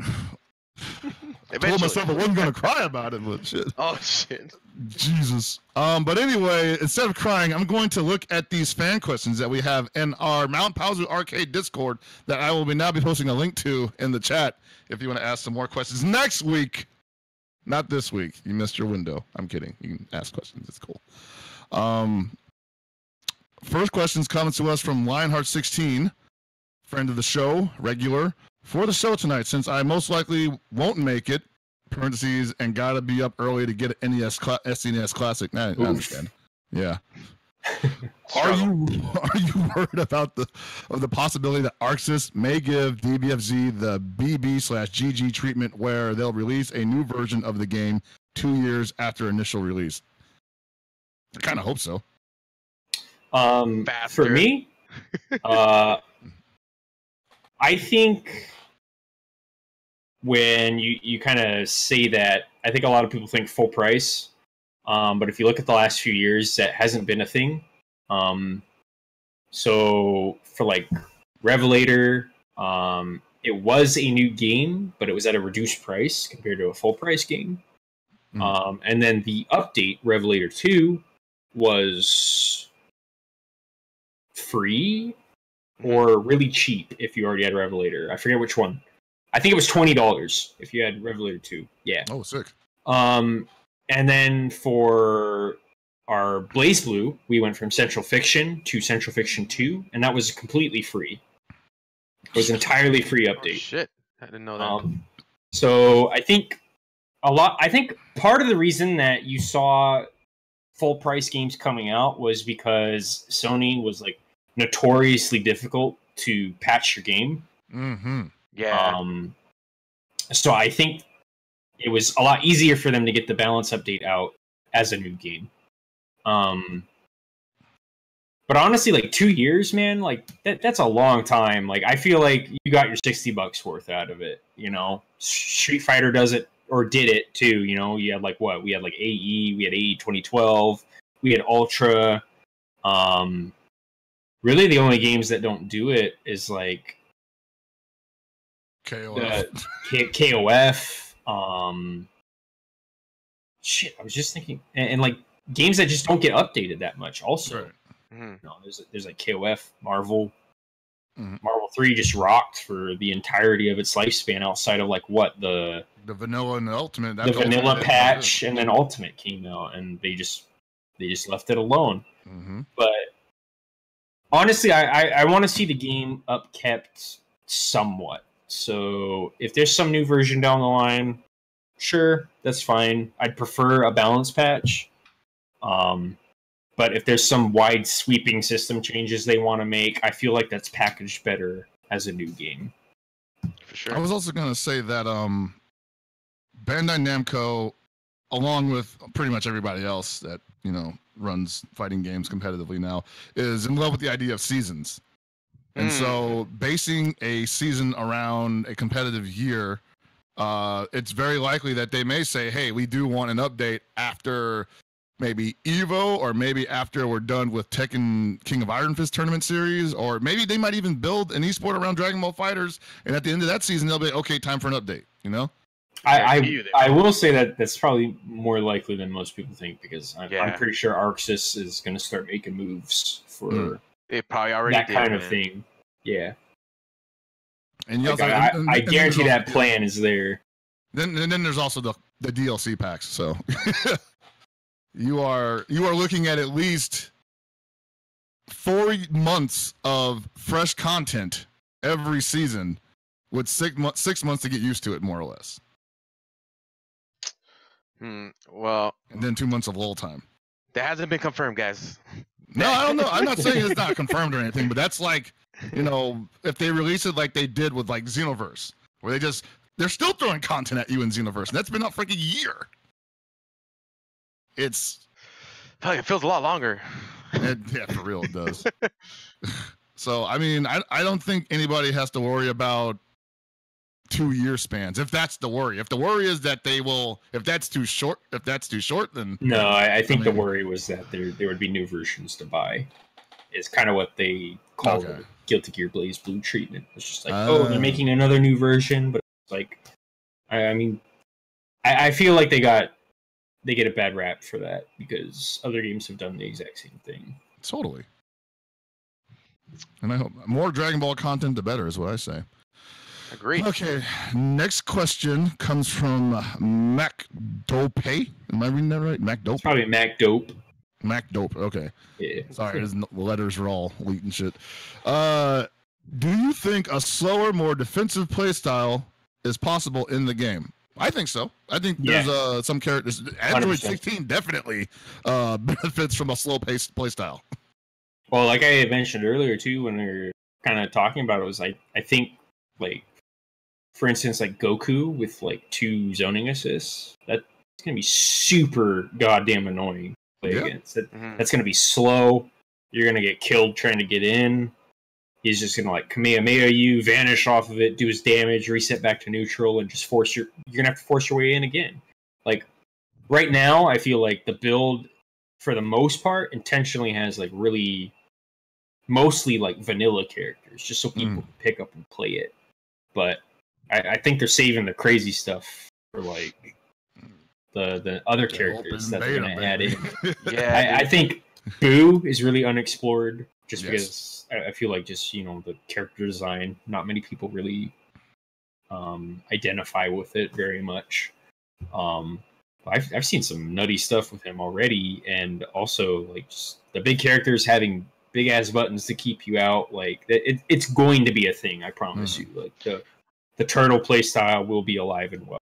I told myself I wasn't going to cry about it, but shit. Oh, shit. Jesus. But anyway, instead of crying, I'm going to look at these fan questions that we have in our Mount Paozu Arcade Discord that I will now be posting a link to in the chat if you want to ask some more questions next week. Not this week. You missed your window. I'm kidding. You can ask questions. It's cool. First questions coming to us from Lionheart16, friend of the show, regular. For the show tonight, since I most likely won't make it, parentheses, and gotta be up early to get an SNES Classic. I understand. Yeah. Are you worried about the possibility that ArcSys may give DBFZ the BB/GG treatment where they'll release a new version of the game 2 years after initial release? I kind of hope so. For me, I think when you kind of say that, I think a lot of people think full price. But if you look at the last few years, that hasn't been a thing. So for like Revelator, it was a new game, but it was at a reduced price compared to a full price game. And then the update, Revelator 2, was free or really cheap if you already had Revelator. I forget which one. I think it was $20 if you had Revelator 2. Yeah. Oh, sick. And then for our Blaze Blue, we went from Central Fiction to Central Fiction 2, and that was completely free. It was an entirely free update. Oh, shit. I didn't know that. So I think part of the reason that you saw full price games coming out was because Sony was like notoriously difficult to patch your game. Mm-hmm. Yeah. So I think it was a lot easier for them to get the balance update out as a new game. But honestly, like 2 years, man, like that's a long time. Like I feel like you got your $60 worth out of it. You know, Street Fighter does it or did it too. You know, you had like what? We had like AE, we had AE 2012, we had Ultra. Really, the only games that don't do it is like KOF. KOF. Shit, I was just thinking, and like games that just don't get updated that much. Also, Right. Mm-hmm. no, there's like KOF, Marvel. Marvel 3 just rocked for the entirety of its lifespan outside of like what the vanilla and the ultimate. the vanilla patch, and then Ultimate came out, and they just left it alone. Mm-hmm. But honestly, I want to see the game upkept somewhat. So if there's some new version down the line, sure, that's fine. I'd prefer a balance patch. But if there's some wide sweeping system changes they want to make, I feel like that's packaged better as a new game. For sure. I was also going to say that Bandai Namco, along with pretty much everybody else that, you know, runs fighting games competitively now, is in love with the idea of seasons. And so basing a season around a competitive year, it's very likely that they may say, hey, we do want an update after maybe EVO, or maybe after we're done with Tekken King of Iron Fist tournament series, or maybe they might even build an esport around Dragon Ball FighterZ, and at the end of that season, they'll be, okay, time for an update, you know? I will say that that's probably more likely than most people think, because I'm pretty sure Arxis is going to start making moves for it probably already that did, kind of thing. Yeah. And like, I guarantee that plan is there. Then there's also the DLC packs. So you are looking at least 4 months of fresh content every season, with 6 months to get used to it, more or less. Well, and then 2 months of lull time. That hasn't been confirmed, guys. No, I don't know. I'm not saying it's not confirmed or anything, but that's like, if they release it like they did with like Xenoverse, where they're still throwing content at you in Xenoverse, and that's been out for like a year. It feels a lot longer. Yeah, for real, it does. So, I mean, I don't think anybody has to worry about 2-year spans, if that's the worry. If the worry is that if that's too short, then no. I think the worry was that there would be new versions to buy. It's kind of what they call the Guilty Gear Blaze Blue treatment. It's just like, they're making another new version, but it's like, I mean, I feel like they get a bad rap for that, because other games have done the exact same thing. Totally. And I hope more Dragon Ball content, the better, is what I say. Agreed. Okay, next question comes from Mac Dope. Am I reading that right? Mac Dope? It's probably Mac Dope. Mac Dope, okay. Yeah. Sorry, the letters are all wheat and shit. Do you think a slower, more defensive playstyle is possible in the game? I think so. I think there's some characters. Android 16 definitely benefits from a slow-paced playstyle. Well, like I mentioned earlier too, when we were kind of talking about it, was I think, like, for instance, like Goku with like 2 zoning assists, that's gonna be super goddamn annoying to play against. That's gonna be slow. You're gonna get killed trying to get in. He's just gonna like Kamehameha you, vanish off of it, do his damage, reset back to neutral, and just you're gonna have to force your way in again. Like right now, I feel like the build, for the most part, intentionally has like really mostly like vanilla characters, just so people can pick up and play it. But I think they're saving the crazy stuff for like the other characters that they're gonna add in. I think Boo is really unexplored, just because I feel like just the character design, not many people really identify with it very much. I've seen some nutty stuff with him already, and also like just the big characters having big ass buttons to keep you out. Like it's going to be a thing, I promise you. Like the turtle playstyle will be alive and well.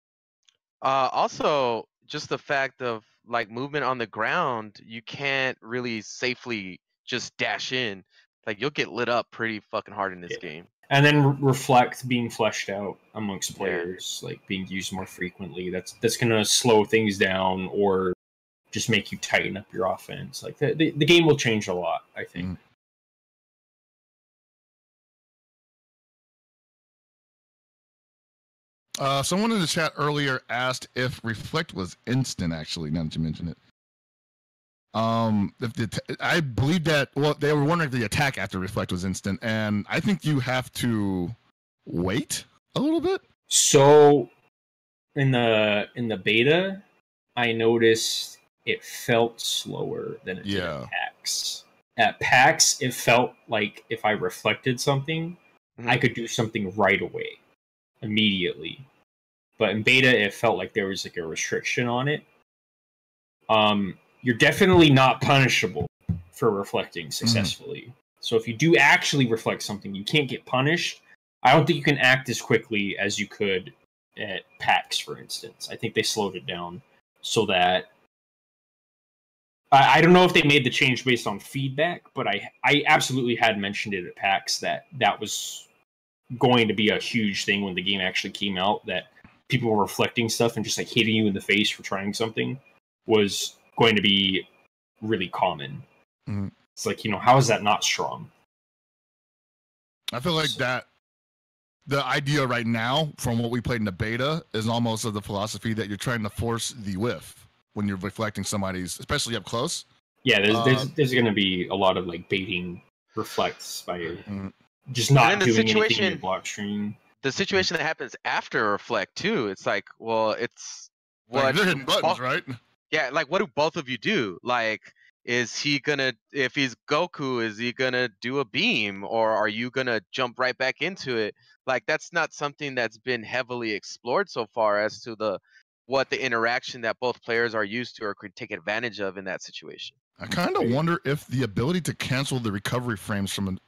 Also, just the fact of like movement on the ground, you can't really safely just dash in. Like you'll get lit up pretty fucking hard in this game. And then reflect being fleshed out amongst players, like being used more frequently. That's gonna slow things down or just make you tighten up your offense. Like the game will change a lot, I think. Someone in the chat earlier asked if Reflect was instant, actually, now that you mention it. I believe that, well, they were wondering if the attack after Reflect was instant, and I think you have to wait a little bit. So in the beta, I noticed it felt slower than it did at PAX. At PAX, it felt like if I reflected something, I could do something right away, immediately. But in beta, it felt like there was like a restriction on it. You're definitely not punishable for reflecting successfully. So if you do actually reflect something, you can't get punished. I don't think you can act as quickly as you could at PAX, for instance. I think they slowed it down so that I don't know if they made the change based on feedback, but I absolutely had mentioned it at PAX that was going to be a huge thing when the game actually came out, that people were reflecting stuff and just like hitting you in the face for trying something was going to be really common. It's like, how is that not strong? I feel like that the idea right now from what we played in the beta is almost of the philosophy that you're trying to force the whiff when you're reflecting somebody's, especially up close. Yeah, there's going to be a lot of like baiting reflects by just not doing anything in block stream. the situation that happens after reflect too. It's like, well, it's Like, what they're hitting buttons, right? yeah, like what do both of you do? Like, is he gonna, if he's Goku, is he gonna do a beam, or are you gonna jump right back into it? Like, that's not something that's been heavily explored so far as to what the interaction that both players are used to or could take advantage of in that situation. I kind of wonder if the ability to cancel the recovery frames from